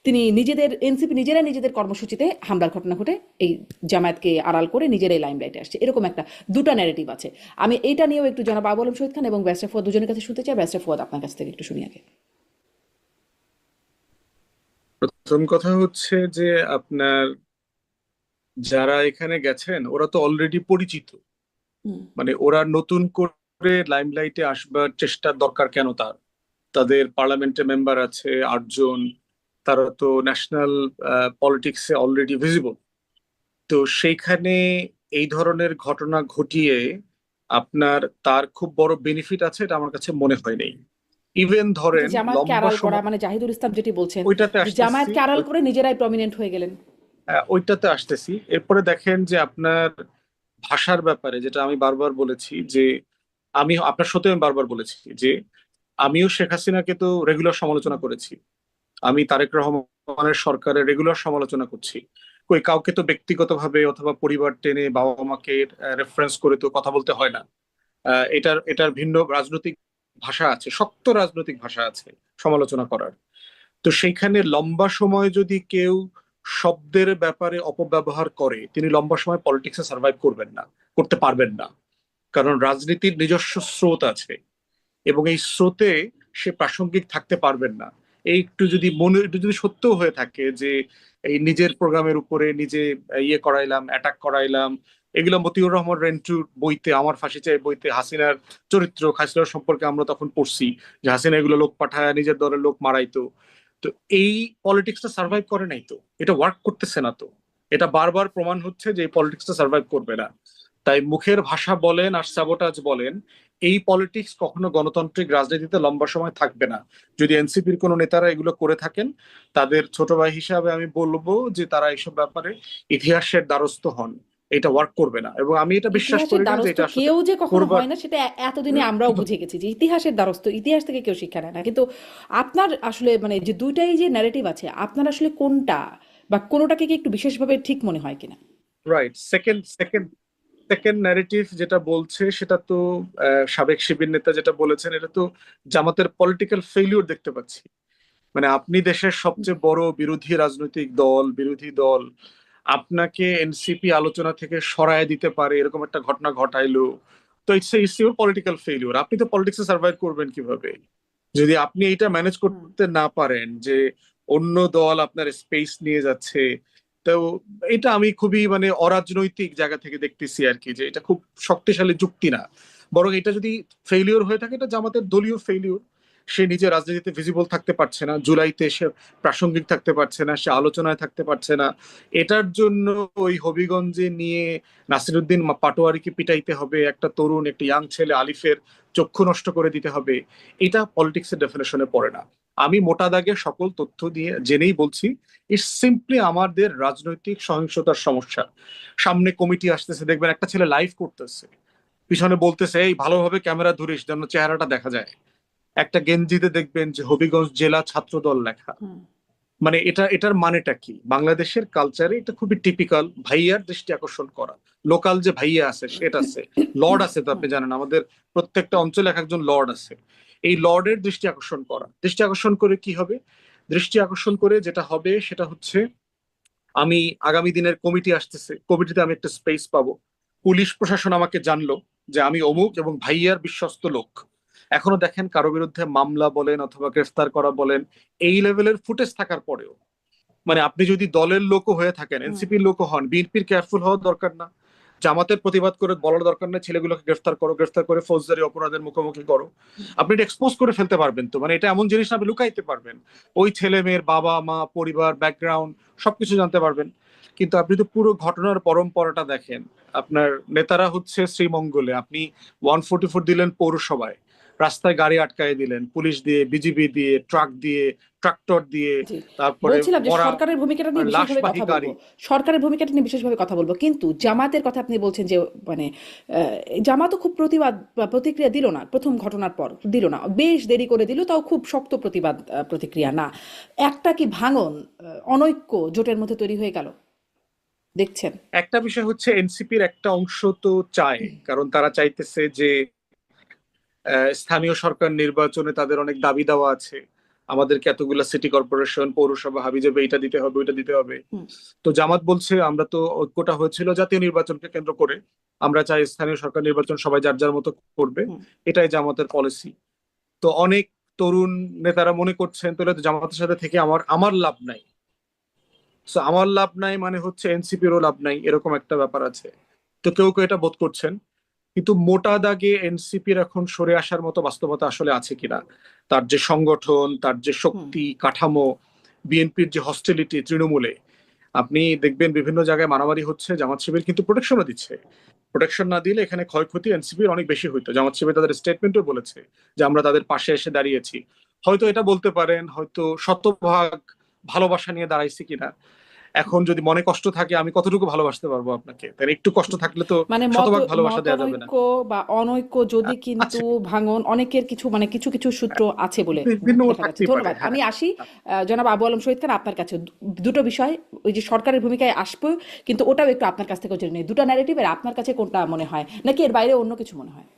তিনি নিজেদের, এনসিপি নিজেরা নিজেদের কর্মসূচিতে হামলার ঘটনা ঘটে এই জামায়াতকে আড়াল করে নিজেরাই লাইমলাইটে আসছে, এরকম একটা দুটো ন্যারেটিভ আছে। আমি এইটা নিয়েও একটু জনাব আবু আলম শহীদ খান এবং ব্যারিস্টার ফুয়াদ দুজনের কাছে শুনতে চাই। ব্যারিস্টার ফুয়াদ, আপনার কাছ থেকে একটু শুনি আগে। প্রথম কথা হচ্ছে যে আপনার যারা এখানে গেছেন ওরা তো অলরেডি পরিচিত, হুম। মানে ওরা নতুন করে লাইমলাইটে আসবার চেষ্টার দরকার কেন? তাদের পার্লামেন্টে মেম্বার আছে 8 জন, তারা তো ন্যাশনাল পলিটিক্সে অলরেডি ভিজিবল। তো সেইখানে এই ধরনের ঘটনা ঘটিয়ে আপনার তার খুব বড় বেনিফিট আছে এটা আমার কাছে মনে হয় নাই। ইভেন এই যে ধরেন জামায়াতকে লম্বা আড়াল করা, সময়, মানে জাহিদুল ইসলাম যেটি বলছেন ওইটাতে যে আসতেছি, জামায়াতকে আড়াল করে নিজেরাই প্রমিনেন্ট হয়ে গেলেন। ওইটাতে আসতেছি। এরপরে দেখেন যে আপনার ভাষার ব্যাপারে যেটা আমি বারবার বলেছি যে আমি আপনার সাথে আমি বারবার বলেছি যে আমিও শেখ হাসিনাকে তো রেগুলার সমালোচনা করেছি, আমি তারেক রহমানের সরকারের রেগুলার সমালোচনা করছি। কই কাউকে তো ব্যক্তিগতভাবে অথবা পরিবার টেনে বাবা মাকে রেফারেন্স করে তো কথা বলতে হয় না। এটার এটার ভিন্ন রাজনৈতিক ভাষা আছে, শক্ত রাজনৈতিক ভাষা আছে সমালোচনা করার। তো সেইখানে লম্বা সময় যদি কেউ শব্দের ব্যাপারে অপব্যবহার করে তিনি লম্বা সময় পলিটিক্সে সার্ভাইভ করবেন না, করতে পারবেন না। কারণ রাজনীতির নিজস্ব স্রোত আছে এবং এই স্রোতে সে প্রাসঙ্গিক থাকতে পারবেন না। এই একটু যদি সত্য হয়ে থাকে যে এই নিজের প্রোগ্রামের উপরে নিজে ইয়ে করাইলাম, অ্যাটাক করাইলাম, এগুলো মতিউর রহমান রেন্টুর বইতে, আমার ফাঁসি চাই বইতে, হাসিনার চরিত্র খাসিনার সম্পর্কে আমরা তখন পড়ছি যে হাসিনা এগুলো লোক পাঠায় নিজের দলের লোক মারাইতো। তো এই পলিটিক্সটা সার্ভাইভ করে নাই, তো এটা ওয়ার্ক করতেছে না। তো এটা বারবার প্রমাণ হচ্ছে যে এই পলিটিক্সটা সার্ভাইভ করবে না। তাই মুখের ভাষা বলেন আর সাবোটাজ বলেন, এই পলিটিক্স কখনো গণতান্ত্রিক রাজনীতিতে লম্বা সময় থাকবে না। যদি এনসিপির কোনো নেতারা এগুলো করে থাকেন, তাদের ছোট ভাই হিসাবে আমি বলবো যে তারা এইসব ব্যাপারে ইতিহাসের দ্বারস্থ হন। এটা ওয়ার্ক করবে না, এবং আমি এটা বিশ্বাস ইতিহাসের করি না যে দ্বারস্থ এটা আসলে কেউ যে কখনো করবার। হয় না সেটা এতদিনে আমরাও বুঝে গেছি যে ইতিহাসের দ্বারস্থ, ইতিহাস থেকে কেউ শিক্ষা নেয় না। কিন্তু আপনার আসলে মানে যে দুইটাই যে ন্যারেটিভ আছে, আপনার আসলে কোনটা বা কোনোটাকে কি একটু বিশেষভাবে ঠিক মনে হয় কিনা? রাইট, সেকেন্ড ন্যারেটিভ যেটা বলছে সেটা তো সাবেক শিবির নেতা যেটা বলেছেন, এটা তো জামাতের পলিটিক্যাল ফেলিউর দেখতে পাচ্ছি। মানে আপনি দেশের সবচেয়ে বড় বিরোধী দল, আপনাকে এনসিপি আলোচনা থেকে সরায় দিতে পারে এরকম একটা ঘটনা ঘটাইলো, তো ইটস ইউর পলিটিক্যাল ফেলিউর। আপনি তো পলিটিক্সে সার্ভাইভ করবেন কিভাবে যদি আপনি এটা ম্যানেজ করতে না পারেন যে অন্য দল আপনার স্পেস নিয়ে যাচ্ছে? তো এটা আমি খুবই মানে অরাজনৈতিক জায়গা থেকে দেখতেছি আর কি, যে এটা খুব শক্তিশালী যুক্তি না। বরং এটা যদি ফেলিওর হয়ে থাকে, এটা জামাতের দলীয় ফেলিওর। সে নিজে রাজনীতিতে ভিজিবল থাকতে পারছে না, জুলাইতে সে প্রাসঙ্গিক থাকতে পারছে না, সে আলোচনায় থাকতে পারছে না। এটার জন্য ওই হবিগঞ্জে নিয়ে নাসিরুদ্দিন পাটোয়ারিকে পিটাইতে হবে, একটা তরুণ একটা ইয়াং ছেলে আলিফের চক্ষু নষ্ট করে দিতে হবে, এটা পলিটিক্সের ডেফিনেশনে পড়ে না। আমি মোটা দাগে সকল তথ্য দিয়ে জেনেই বলছি, ইটস সিম্পলি আমাদের রাজনৈতিক সহিংসতার সমস্যা। সামনে কমিটি আসতেছে, দেখবেন একটা ছেলে লাইভ করতেছে, পিছনে বলতেছে এই ভালোভাবে ক্যামেরা ধরিস যেন চেহারাটা দেখা যায়। একটা গেঞ্জিতে দেখবেন যে হবিগঞ্জ জেলা ছাত্র দল লেখা। মানে এটার মানেটা কি? বাংলাদেশের কালচারে এটা খুবই টিপিক্যাল, ভাইয়ার দৃষ্টি আকর্ষণ করা। লোকাল যে ভাইয়া আছে সেটা আছে, লর্ড আছে, তো আপনি জানেন আমাদের প্রত্যেকটা অঞ্চলে এক একজন লর্ড আছে। এই লর্ডের দৃষ্টি আকর্ষণ করা, দৃষ্টি আকর্ষণ করে কি হবে? দৃষ্টি আকর্ষণ করে যেটা হবে সেটা হচ্ছে, আমি আগামী দিনের কমিটি আসতেছে, কমিটিতে আমি একটা স্পেস পাবো, পুলিশ প্রশাসন আমাকে জানলো যে আমি অমুক এবং ভাইয়ার বিশ্বস্ত লোক। এখনো দেখেন কারো বিরুদ্ধে মামলা বলেন অথবা গ্রেফতার করা বলেন, এই লেভেলের ফুটেজ থাকার পরেও, মানে আপনি যদি দলের লোকও হয়ে থাকেন, এনসিপির লোকও হন, বিএনপির কেয়ারফুল হওয়ার দরকার না? জামাতের প্রতিবাদ করে বলার দরকার না ছেলেগুলোকে গ্রেফতার করো, গ্রেফতার করে ফৌজদারি অপরাধের মুখোমুখি করো? আপনি এটা এক্সপোজ করে ফেলতে পারবেন তো? মানে এটা এমন জিনিস না আপনি লুকাইতে পারবেন, ওই ছেলে মেয়ের বাবা মা পরিবার ব্যাকগ্রাউন্ড সবকিছু জানতে পারবেন। কিন্তু আপনি তো পুরো ঘটনার পরম্পরাটা দেখেন। আপনার নেতারা হচ্ছে শ্রীমঙ্গলে, আপনি 144 দিলেন পৌরসভায়, রাস্তায় গাড়ি আটকায় দিলেন পুলিশ দিয়ে, বিজিবি দিয়ে, ট্রাক দিয়ে, ট্রাক্টর দিয়ে, জি, তারপরে বলছিলাম যে মরা সরকারের ভূমিকাটা নিয়ে লাশ বিশেষভাবে বাহী কথা গাড়ি। বলবো, সরকারের ভূমিকাটা নিয়ে বিশেষভাবে কথা বলবো। কিন্তু জামাতের কথা আপনি বলছেন যে মানে জামাতও খুব প্রতিবাদ বা প্রতিক্রিয়া দিল না, প্রথম ঘটনার পর দিল না, বেশ দেরি করে দিল, তাও খুব শক্ত প্রতিবাদ প্রতিক্রিয়া না। একটা কি ভাঙন, অনৈক্য জোটের মধ্যে তৈরি হয়ে গেল দেখছেন? একটা বিষয় হচ্ছে এনসিপির একটা অংশ তো চায়, কারণ তারা চাইতেছে যে স্থানীয় সরকার নির্বাচনে তাদের অনেক দাবি দাওয়া আছে, আমাদেরকে এতগুলা সিটি কর্পোরেশন পৌরসভা হাবিজাবে এটা দিতে হবে ওইটা দিতে হবে। তো জামাত বলছে আমরা তো ঐক্যটা হয়েছিল জাতীয় নির্বাচনকে কেন্দ্র করে, আমরা চাই স্থানীয় সরকার নির্বাচন সবাই যার যার মতো করবে, এটাই জামাতের পলিসি। তো অনেক তরুণ নেতারা মনে করছেন তাহলে তো জামাতের সাথে থেকে আমার লাভ নাই। সো আমার লাভ নাই মানে হচ্ছে এনসিপিরও লাভ নাই, এরকম একটা ব্যাপার আছে। তো কেউ কেউ এটা বোধ করছেন। কিন্তু মোটা দাগে এনসিপির এখন সরে আসার মতো বাস্তবতা আসলে আছে কিনা, তার যে সংগঠন, তার যে শক্তি কাঠামো, বিএনপির যে হস্টিলিটি তৃণমূলে, আপনি দেখবেন বিভিন্ন জায়গায় মারামারি হচ্ছে, জামাত শিবির কিন্তু প্রোটেকশনও দিচ্ছে। প্রোটেকশন না দিলে এখানে ক্ষয়ক্ষতি এনসিপির অনেক বেশি হইতো। জামাত শিবির তাদের স্টেটমেন্টও বলেছে যে আমরা তাদের পাশে এসে দাঁড়িয়েছি। হয়তো এটা বলতে পারেন হয়তো শতভাগ ভালোবাসা নিয়ে দাঁড়াইছি কিনা। এখন যদি মনে কষ্ট থাকে আমি কতটুকু ভালোবাসতে পারবো আপনাকে, তাই একটু কষ্ট থাকলে তো মানে শতভাগ ভালোবাসা দেওয়া যাবে না। মতানৈক্য বা অনৈক্য যদি কিন্তু ভাঙন অনেকের কিছু মানে কিছু কিছু সূত্র আছে বলে ভিন্ন দেখা যাচ্ছে। থাকতেই পারে, ধন্যবাদ। হ্যাঁ। আমি আসি জনাব আবু আলম শহীদ খান আপনার কাছে। দুটো বিষয়, ওই যে সরকারের ভূমিকায় আসবো, কিন্তু ওটাও একটু আপনার কাছ থেকে জেনে নিই। দুটো ন্যারেটিভের আপনার কাছে কোনটা মনে হয়, নাকি এর বাইরে অন্য কিছু মনে হয়?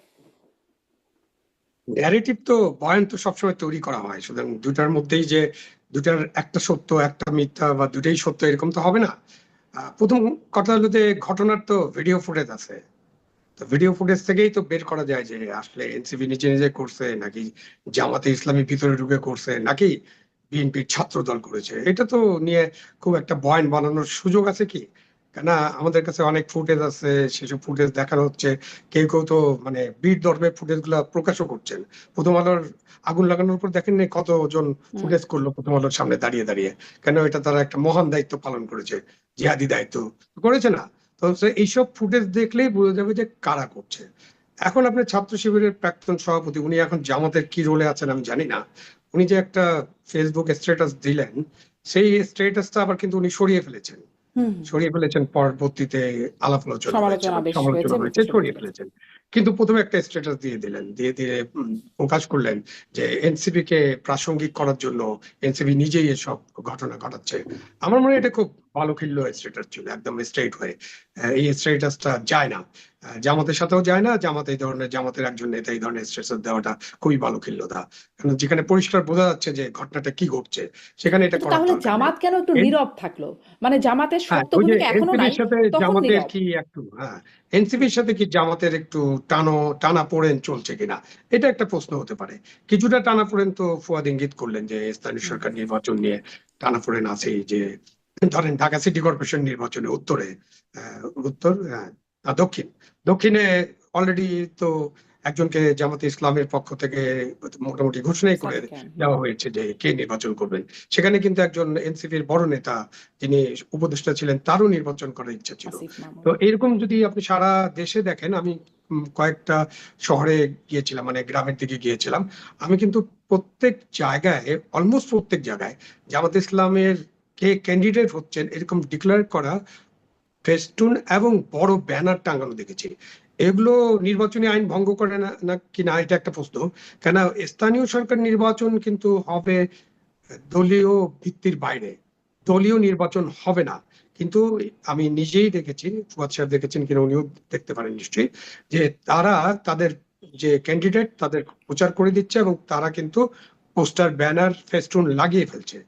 ন্যারেটিভ তো বয়ান তো সবসময় তৈরি করা হয়, সুতরাং দুটার মধ্যেই যে দুটার একটা সত্য একটা মিথ্যা বা দুটাই সত্য এরকম তো হবে না। প্রথম কথা হলো যে ঘটনার তো ভিডিও ফুটেজ আছে, তো ভিডিও ফুটেজ থেকেই তো বের করা যায় যে আসলে এনসিপি নিজে নিজে করছে নাকি জামাতে ইসলামী ভিতরে ঢুকে করছে নাকি বিএনপির ছাত্র দল করেছে, এটা তো নিয়ে খুব একটা বয়ান বানানোর সুযোগ আছে কি? কেননা আমাদের কাছে অনেক ফুটেজ আছে, সেসব ফুটেজ দেখানো হচ্ছে। কেউ কেউ তো মানে বীর দর্পে ফুটেজ গুলা প্রকাশও করছেন। প্রথম আলোর আগুন লাগানোর পর দেখেন না কতজন ফুটেজ করলো প্রথম আলোর সামনে দাঁড়িয়ে দাঁড়িয়ে, কেন এটা তারা একটা মহান দায়িত্ব পালন করেছে, জিহাদি দায়িত্ব করেছে না? তো এইসব ফুটেজ দেখলেই বোঝা যাবে যে কারা করছে। এখন আপনি ছাত্র শিবিরের প্রাক্তন সভাপতি, উনি এখন জামাতের কি রোলে আছেন আমি জানি না। উনি যে একটা ফেসবুক স্ট্যাটাস দিলেন, সেই স্ট্যাটাসটা আবার কিন্তু উনি সরিয়ে ফেলেছেন। হুম সরিয়ে ফেলেছেন, পরবর্তীতে আলাপ আলোচনা হয়েছে সমালোচনা বা বেশ সমালোচনা হয়েছে, হয়েছে, মুখে সরিয়ে শুনেছি। ফেলেছেন। কিন্তু প্রথমে একটা স্ট্যাটাস দিয়ে দিলেন, দিয়ে দিয়ে প্রকাশ করলেন যে এনসিপি কে প্রাসঙ্গিক করার জন্য এনসিপি নিজেই এসব ঘটনা ঘটাচ্ছে। আমার মনে হয় এটা খুব ভালো খিল্ল স্ট্যাটাস ছিল, একদম স্ট্রেট হয়ে। এই স্ট্যাটাসটা যায় না, জামাতের সাথেও যায় না। জামাতের একজন নেতা এই ধরনের স্ট্যাটাস দেওয়াটা খুবই ভালো খিল্লতা, কারণ যেখানে পরিষ্কার বোঝা যাচ্ছে যে ঘটনাটা কি ঘটছে, সেখানে এটা কিন্তু করার তাহলে দরকার নেই। জামাত কেন একটু নীরব থাকলো? মানে জামাতের হ্যাঁ, শক্ত ওই যে ভূমিকা এখনো নাই, এনসিপির সাথে তখন জামাতের নীরব। কি একটু, হ্যাঁ, এনসিপির সাথে কি জামাতের একটু টানা পোড়েন চলছে কিনা, এটা একটা প্রশ্ন হতে পারে। কিছুটা টানা পোড়েন তো ফুয়াদ ইঙ্গিত করলেন যে স্থানীয় হুম। সরকার নির্বাচন নিয়ে টানা পোড়েন আছেই। যে ধরেন ঢাকা সিটি কর্পোরেশন নির্বাচনে উত্তরে, উত্তর, দক্ষিণে অলরেডি তো একজনকে জামাতে ইসলামের পক্ষ থেকে মোটামুটি ঘোষণাই করে সাদিক খান, দেওয়া হয়েছে যে কে নির্বাচন করবেন। সেখানে কিন্তু একজন এনসিপির বড় নেতা যিনি উপদেষ্টা ছিলেন, তারও নির্বাচন করার ইচ্ছা ছিল। আসিফ মাহমুদ। তো এরকম যদি আপনি সারা দেশে দেখেন, আমি কয়েকটা শহরে গিয়েছিলাম, মানে গ্রামের দিকে গিয়েছিলাম, আমি কিন্তু প্রত্যেক জায়গায়, অলমোস্ট প্রত্যেক জায়গায় জামাত ইসলামের কে ক্যান্ডিডেট হচ্ছেন এরকম ডিক্লেয়ার করা ফেস্টুন এবং বড় ব্যানার টাঙানো দেখেছি। এগুলো নির্বাচনী আইন ভঙ্গ করে না না কিনা, এটা একটা প্রশ্ন। কেন স্থানীয় সরকার নির্বাচন কিন্তু হবে দলীয় ভিত্তির বাইরে, দলীয় নির্বাচন হবে না। কিন্তু আমি নিজেই দেখেছি, ফুয়াদ সাহেব দেখেছেন কিনা উনিও দেখতে পারেন নিশ্চয়ই, যে তারা তাদের যে ক্যান্ডিডেট তাদের প্রচার করে দিচ্ছে এবং তারা কিন্তু পোস্টার ব্যানার ফেস্টুন লাগিয়ে ফেলছে।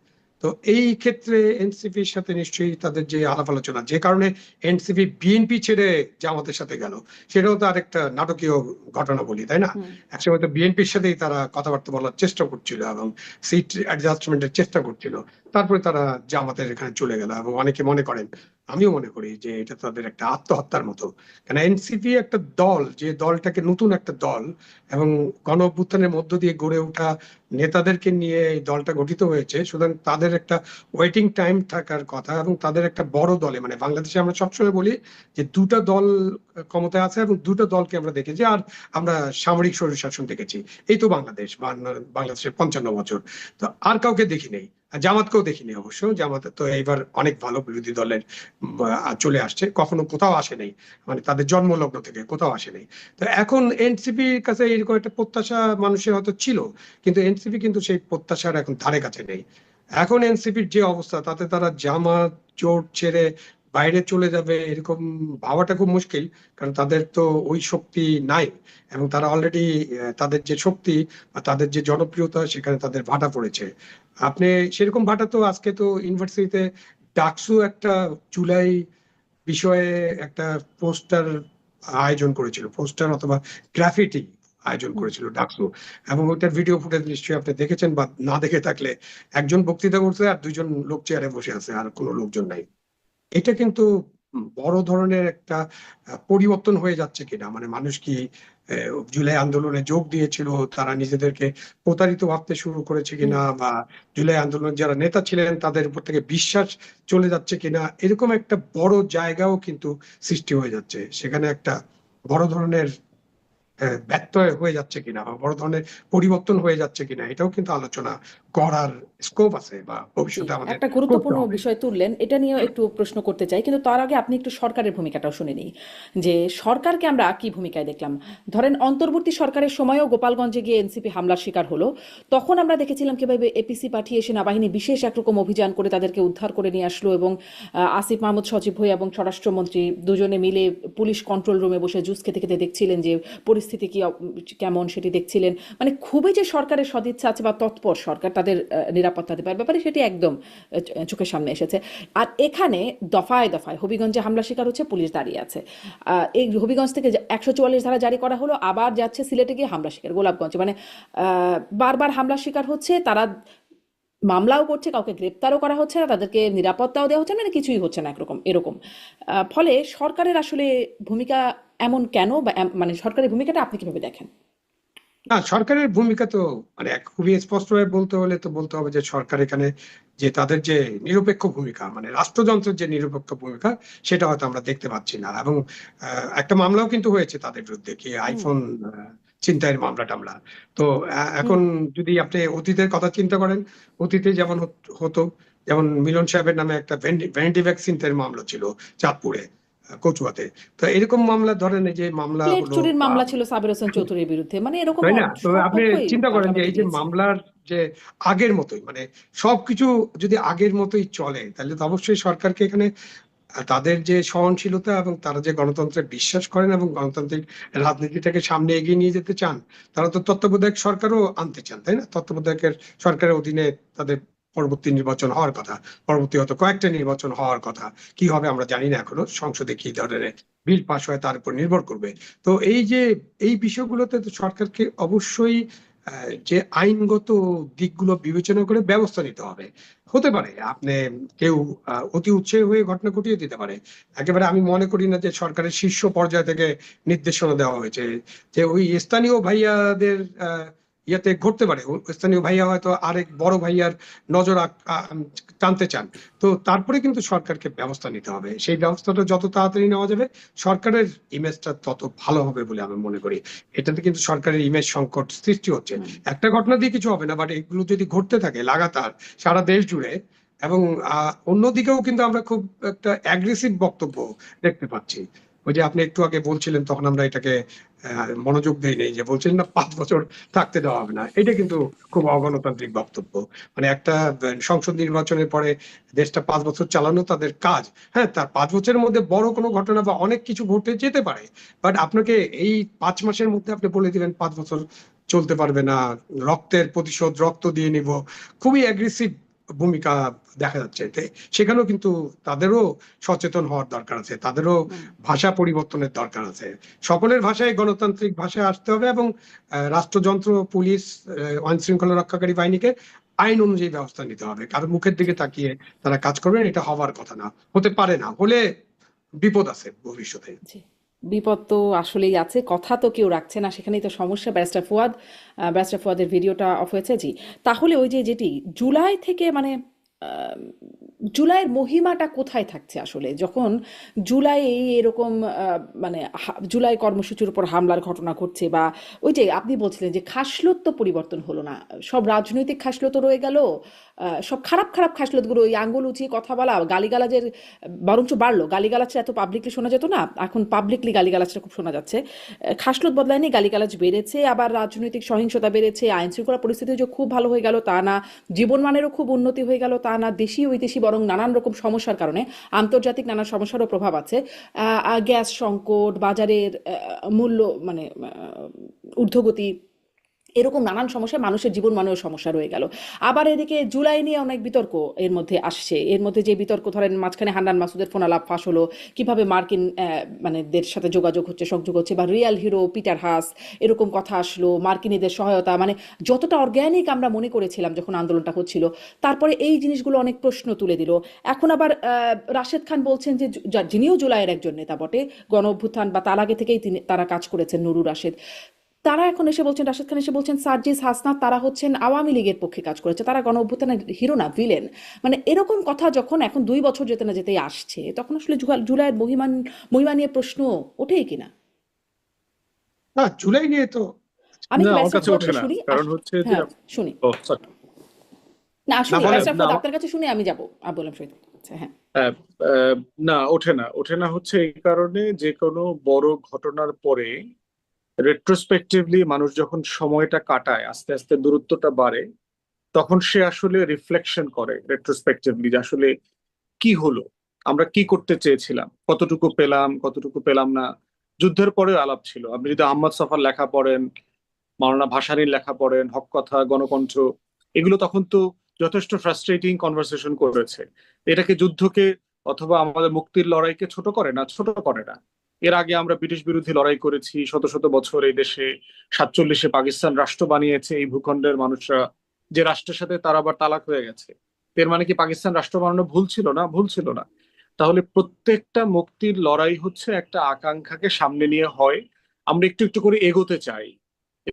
তো এই ক্ষেত্রে এনসিপির সাথে নিশ্চয়ই তাদের যে আলাপ আলোচনা, যে কারণে এনসিপি বিএনপি ছেড়ে জামাতের সাথে গেল, সেটাও তো আরেকটা নাটকীয় ঘটনা বলি, তাই না? হুম। একসময় তো বিএনপির সাথেই তারা কথাবার্তা বলার চেষ্টা করছিল এবং সিট অ্যাডজাস্টমেন্টের চেষ্টা করছিল, তারপরে তারা জামাতের এখানে চলে গেল। এবং অনেকে মনে করেন, আমিও মনে করি যে এটা তাদের একটা আত্মহত্যার মতো। কেন এনসিপি একটা দল, যে দলটাকে নতুন একটা দল এবং গণ অভ্যুত্থানের মধ্য দিয়ে গড়ে ওঠা নেতাদেরকে নিয়ে এই দলটা গঠিত হয়েছে, সুতরাং তাদের একটা ওয়েটিং টাইম থাকার কথা। এবং তাদের একটা বড় দলে, মানে বাংলাদেশে আমরা সবসময় বলি যে দুটা দল ক্ষমতায় আছে এবং দুটো দলকে আমরা দেখেছি, আর আমরা সামরিক স্বৈরশাসন দেখেছি। এই তো বাংলাদেশ, বাংলাদেশের 55 বছর। তো আর কাউকে দেখি নেই, আর জামাতকেও দেখিনি অবশ্য। জামাত তো এইবার অনেক ভালো বিরোধী দলের চলে আসছে, কখনো কোথাও আসে নাই, মানে তাদের জন্মলগ্ন থেকে কোথাও আসে নাই। তো এখন এনসিপির কাছে এরকম একটা প্রত্যাশা মানুষের হয়তো ছিল, কিন্তু এনসিপি কিন্তু সেই প্রত্যাশার এখন ধারে কাছে নেই। এখন এনসিপির যে অবস্থা, তাতে তারা জামাত জোট ছেড়ে বাইরে চলে যাবে এরকম ভাবাটা খুব মুশকিল, কারণ তাদের তো ওই শক্তি নাই। এবং তারা অলরেডি তাদের যে শক্তি বা তাদের যে জনপ্রিয়তা, সেখানে তাদের ভাটা পড়েছে। আপনি সেরকম ভাটা তো আজকে তো ইউনিভার্সিটিতে ডাকসু একটা জুলাই বিষয়ে একটা পোস্টার আয়োজন করেছিল, পোস্টার অথবা গ্রাফিটি আয়োজন হুম। করেছিল ডাকসু। এবং ওইটার ভিডিও ফুটেজ নিশ্চয়ই আপনি দেখেছেন, বা না দেখে থাকলে, একজন বক্তৃতা করছে আর দুইজন লোক চেয়ারে বসে আছে, আর কোনো লোকজন নাই। এটা কিন্তু বড় ধরনের একটা পরিবর্তন হয়ে যাচ্ছে কিনা, মানে মানুষ কি জুলাই আন্দোলনে যোগ দিয়েছিল, তারা নিজেদেরকে প্রতারিত ভাবতে শুরু করেছে হুম। কিনা, বা জুলাই আন্দোলনের যারা নেতা ছিলেন তাদের উপর থেকে বিশ্বাস চলে যাচ্ছে কিনা, এরকম একটা বড় জায়গাও কিন্তু সৃষ্টি হয়ে যাচ্ছে। সেখানে একটা বড় ধরনের ব্যত্যয় হয়ে যাচ্ছে কিনা বা বড় ধরনের পরিবর্তন হয়ে যাচ্ছে কিনা, এটাও কিন্তু আলোচনা করার স্কোপ আছে বা জি, ভবিষ্যতে আমাদের একটা করতে গুরুত্বপূর্ণ হবে। বিষয় তুললেন, এটা নিয়েও একটু প্রশ্ন করতে চাই, কিন্তু তার আগে আপনি একটু সরকারের ভূমিকাটাও শুনে নিই, যে সরকারকে আমরা কি ভূমিকায় দেখলাম। ধরেন অন্তর্বর্তী সরকারের সময়ও গোপালগঞ্জে গিয়ে এনসিপি হামলার শিকার হলো, তখন আমরা দেখেছিলাম কিভাবে এপিসি পাঠিয়ে সেনাবাহিনী বিশেষ একরকম অভিযান করে তাদেরকে উদ্ধার করে নিয়ে আসলো, এবং আসিফ মাহমুদ সজীব ভুঁইয়া এবং স্বরাষ্ট্রমন্ত্রী দুজনে মিলে পুলিশ কন্ট্রোল রুমে বসে জুস খেতে খেতে দেখছিলেন যে পরিস্থিতি কি কেমন সেটি দেখছিলেন। মানে খুবই যে সরকারের সদিচ্ছা আছে বা তৎপর সরকার তাদের নিরাপত্তা দেবার ব্যাপারে, সেটি একদম চোখের সামনে এসেছে। আর এখানে দফায় দফায় হবিগঞ্জে হামলা শিকার হচ্ছে, পুলিশ দাঁড়িয়ে আছে। এই হবিগঞ্জ থেকে 144 ধারা জারি করা হলো, আবার যাচ্ছে সিলেটে গিয়ে হামলা শিকার, গোলাপগঞ্জে, মানে বারবার হামলা শিকার হচ্ছে তারা। মামলাও করছে, কাউকে গ্রেপ্তারও করা হচ্ছে না, তাদেরকে নিরাপত্তাও দেওয়া হচ্ছে না, মানে কিছুই হচ্ছে না এরকম। ফলে সরকারের আসলে ভূমিকা এমন কেন, বা মানে সরকারের ভূমিকাটা আপনি কিভাবে দেখেন? না, সরকারের ভূমিকা তো মানে খুবই স্পষ্টভাবে বলতে হলে তো বলতে হবে যে সরকার এখানে যে তাদের যে নিরপেক্ষ ভূমিকা, মানে রাষ্ট্রযন্ত্রের যে নিরপেক্ষ ভূমিকা, সেটা হয়তো আমরা দেখতে পাচ্ছি না। এবং একটা মামলাও কিন্তু হয়েছে তাদের বিরুদ্ধে, কি হুম আইফোন ছিনতাইয়ের মামলা টামলা। তো হুম এখন যদি আপনি অতীতের কথা চিন্তা করেন, অতীতে যেমন হতো, যেমন মিলন সাহেবের নামে একটা ভ্যানিটি ব্যাগ ছিনতাইয়ের মামলা ছিল চাঁদপুরে, কচুয়াতে। তো এরকম মামলা ধরেন, এই যে মামলা প্লেট হলো চুরির বা, মামলা ছিল সাবির হোসেন চৌধুরীর বিরুদ্ধে, মানে এরকম তাই না? তো সব আপনি পক্ষই চিন্তা করেন যে পাল্টাপাল্টি এই যে গিয়েছে। মামলার যে আগের মতোই, মানে সবকিছু যদি আগের মতোই চলে, তাহলে তো অবশ্যই সরকারকে এখানে তাদের যে সহনশীলতা এবং তারা যে গণতন্ত্রে বিশ্বাস করেন এবং গণতান্ত্রিক রাজনীতিটাকে সামনে এগিয়ে নিয়ে যেতে চান, তারা তো তত্ত্বাবধায়ক সরকারও আনতে চান, তাই না? তত্ত্বাবধায়কের সরকারের অধীনে তাদের পরবর্তী নির্বাচন হওয়ার কথা, পরবর্তী হয়তো কয়েকটা নির্বাচন হওয়ার কথা। কি হবে আমরা জানি না এখনো, সংসদে কি ধরনের বিল পাস হয় তার উপর নির্ভর করবে। তো এই যে এই বিষয়গুলোতে তো সরকারকে অবশ্যই যে আইনগত দিকগুলো বিবেচনা করে ব্যবস্থা নিতে হবে। হতে পারে আপনি কেউ অতি উৎসাহী হয়ে ঘটনা ঘটিয়ে দিতে পারে। একেবারে আমি মনে করি না যে সরকারের শীর্ষ পর্যায় থেকে নির্দেশনা দেওয়া হয়েছে যে ওই স্থানীয় ভাইয়াদের ইয়েতে ঘটতে পারে। স্থানীয় ভাইয়া হয়তো আরেক বড় ভাইয়ার নজর টানতে চান। তো তারপরে কিন্তু সরকারকে ব্যবস্থা নিতে হবে। সেই ব্যবস্থাটা যত তাড়াতাড়ি নেওয়া যাবে, সরকারের ইমেজটা তত ভালো হবে বলে আমি মনে করি। এটাতে কিন্তু সরকারের ইমেজ সংকট সৃষ্টি হচ্ছে। হুম একটা ঘটনা দিয়ে কিছু হবে না, বাট এগুলো যদি ঘটতে থাকে লাগাতার সারা দেশ জুড়ে, এবং অন্যদিকেও কিন্তু আমরা খুব একটা অ্যাগ্রেসিভ বক্তব্য দেখতে পাচ্ছি। ওই যে আপনি একটু আগে বলছিলেন, তখন আমরা এটাকে মনোযোগ দেই নেই, যে বলছিলেন না 5 বছর থাকতে দেওয়া হবে না, এটা কিন্তু খুব অগণতান্ত্রিক বক্তব্য। মানে একটা সংসদ নির্বাচনের পরে দেশটা 5 বছর চালানো তাদের কাজ। হ্যাঁ, তার 5 বছরের মধ্যে বড় কোনো ঘটনা বা অনেক কিছু ঘটে যেতে পারে, বাট আপনাকে এই 5 মাসের মধ্যে আপনি বলে দিলেন 5 বছর চলতে পারবে না, রক্তের প্রতিশোধ, রক্ত দিয়ে নিব, খুবই অ্যাগ্রেসিভ ভূমিকা দেখা যাচ্ছে। সেখানেও কিন্তু তাদেরও সচেতন হওয়ার দরকার আছে, তাদেরও হুম ভাষা পরিবর্তনের দরকার আছে। সকলের ভাষায় গণতান্ত্রিক ভাষায় আসতে হবে, এবং রাষ্ট্রযন্ত্র, পুলিশ, আইন শৃঙ্খলা রক্ষাকারী বাহিনীকে আইন অনুযায়ী ব্যবস্থা নিতে হবে। কারণ মুখের দিকে তাকিয়ে তারা কাজ করবেন, এটা হবার কথা না, হতে পারে না, হলে বিপদ আছে ভবিষ্যতে। জি, বিপদ তো আসলেই আছে, কথা তো কেউ রাখছে না, সেখানেই তো সমস্যা। ব্যারিস্টার ফুয়াদের ভিডিওটা অফ হয়েছে। জি, তাহলে ওই যে যেটি জুলাই থেকে, মানে আহ, জুলাইয়ের মহিমাটা কোথায় থাকছে আসলে, যখন জুলাই এরকম মানে জুলাই কর্মসূচির উপর হামলার ঘটনা ঘটছে, বা ওই যে আপনি বলছিলেন যে খাসলত তো পরিবর্তন হলো না, সব রাজনৈতিক খাসলত রয়ে গেল, সব খারাপ খারাপ খাসলতগুলো, ওই আঙ্গুল উঁচিয়ে কথা বলা, গালিগালাজের বরঞ্চ বাড়লো। গালিগালাজটা এত পাবলিকলি শোনা যেত না, এখন পাবলিকলি গালিগালাজটা খুব শোনা যাচ্ছে। খাসলত বদলায়নি, গালিগালাজ বেড়েছে, আবার রাজনৈতিক সহিংসতা বেড়েছে, আইন শৃঙ্খলা পরিস্থিতি যে খুব ভালো হয়ে গেল তা না, জীবনমানেরও খুব উন্নতি হয়ে গেল তা না, দেশি ঐদেশি বরং নানান রকম সমস্যার কারণে আন্তর্জাতিক নানা সমস্যারও প্রভাব আছে। গ্যাস সংকট, বাজারের মূল্য, মানে ঊর্ধ্বগতি, এরকম নানান সমস্যায় মানুষের জীবন মানেও সমস্যা রয়ে গেল। আবার এদিকে জুলাই নিয়ে অনেক বিতর্ক এর মধ্যে আসছে। এর মধ্যে যে বিতর্ক, ধরেন মাঝখানে হান্নান মাসুদের ফোন আলাপ ফাঁস হলো, কিভাবে মার্কিন মানে দের সাথে যোগাযোগ হচ্ছে, সংযোগ হচ্ছে, বা রিয়াল হিরো পিটার হাস, এরকম কথা আসলো, মার্কিনীদের সহায়তা, মানে যতটা অর্গ্যানিক আমরা মনে করেছিলাম যখন আন্দোলনটা হচ্ছিল, তারপরে এই জিনিসগুলো অনেক প্রশ্ন তুলে দিল। এখন আবার রাশেদ খান বলছেন যে যিনিও জুলাইয়ের একজন নেতা বটে, গণ অভ্যুত্থান বা তার আগে থেকেই তারা কাজ করেছেন, নুরুর রাশেদ, তারা এখন এসে বলছেন, রাশেদ খান এসে বলছেন সার্জিস হাসনাত তারা হচ্ছেন আওয়ামী লীগের পক্ষে কাজ করেছে, তারা গণ অভ্যুত্থানের হিরো না, ভিলেন। মানে এরকম কথা যখন এখন 2 বছর যেতে না যেতেই আসছে, তখন আসলে জুলাইয়ের মহিমা নিয়ে প্রশ্ন ওঠেই কিনা? না, জুলাই নিয়ে তো আমি না, কি আমার ব্যারিস্টার কাছে ওঠে ফুয়াদকে না, শুনি? কারণ হচ্ছে যে হ্যাঁ, শুনি। ও সরি, না না শুনি, বলেন। ব্যারিস্টার না ফুয়াদ আপনার কাছে শুনে আমি যাবো, বললাম শহীদ। আচ্ছা, হ্যাঁ। আহ, না, ওঠে না হচ্ছে এই কারণে, যে কোনো বড় ঘটনার পরে রেট্রোস্পেক্টিভলি মানুষ যখন সময়টা কাটায়, আস্তে আস্তে দূরত্বটা বাড়ে, তখন সে আসলে রিফ্লেকশন করে রেট্রোস্পেক্টিভলি যে আসলে কি হলো, আমরা কি করতে চেয়েছিলাম, কতটুকু পেলাম, কতটুকু পেলাম না। যুদ্ধের পরেও আলাপ ছিল, আপনি যদি আহমদ সফার লেখা পড়েন, মাওলানা ভাসানীর লেখা পড়েন, হক কথা, গণকণ্ঠ, এগুলো তখন তো যথেষ্ট ফ্রাস্ট্রেটিং কনভারসেশন করেছে। এটাকে, যুদ্ধকে অথবা আমাদের মুক্তির লড়াইকে ছোট করে না, ছোট করে না। এর আগে আমরা ব্রিটিশ বিরোধী লড়াই করেছি শত শত বছর, এই দেশে 47-এ পাকিস্তান রাষ্ট্র বানিয়েছে এই ভূখণ্ডের মানুষরা, যে রাষ্ট্রের সাথে তার আবার তালাক হয়ে গেছে। এর মানে কি পাকিস্তান রাষ্ট্র বানানো ভুল ছিল না? ভুল ছিল না। তাহলে প্রত্যেকটা মুক্তির লড়াই হচ্ছে একটা আকাঙ্ক্ষাকে সামনে নিয়ে হয়। আমরা একটু একটু করে এগোতে চাই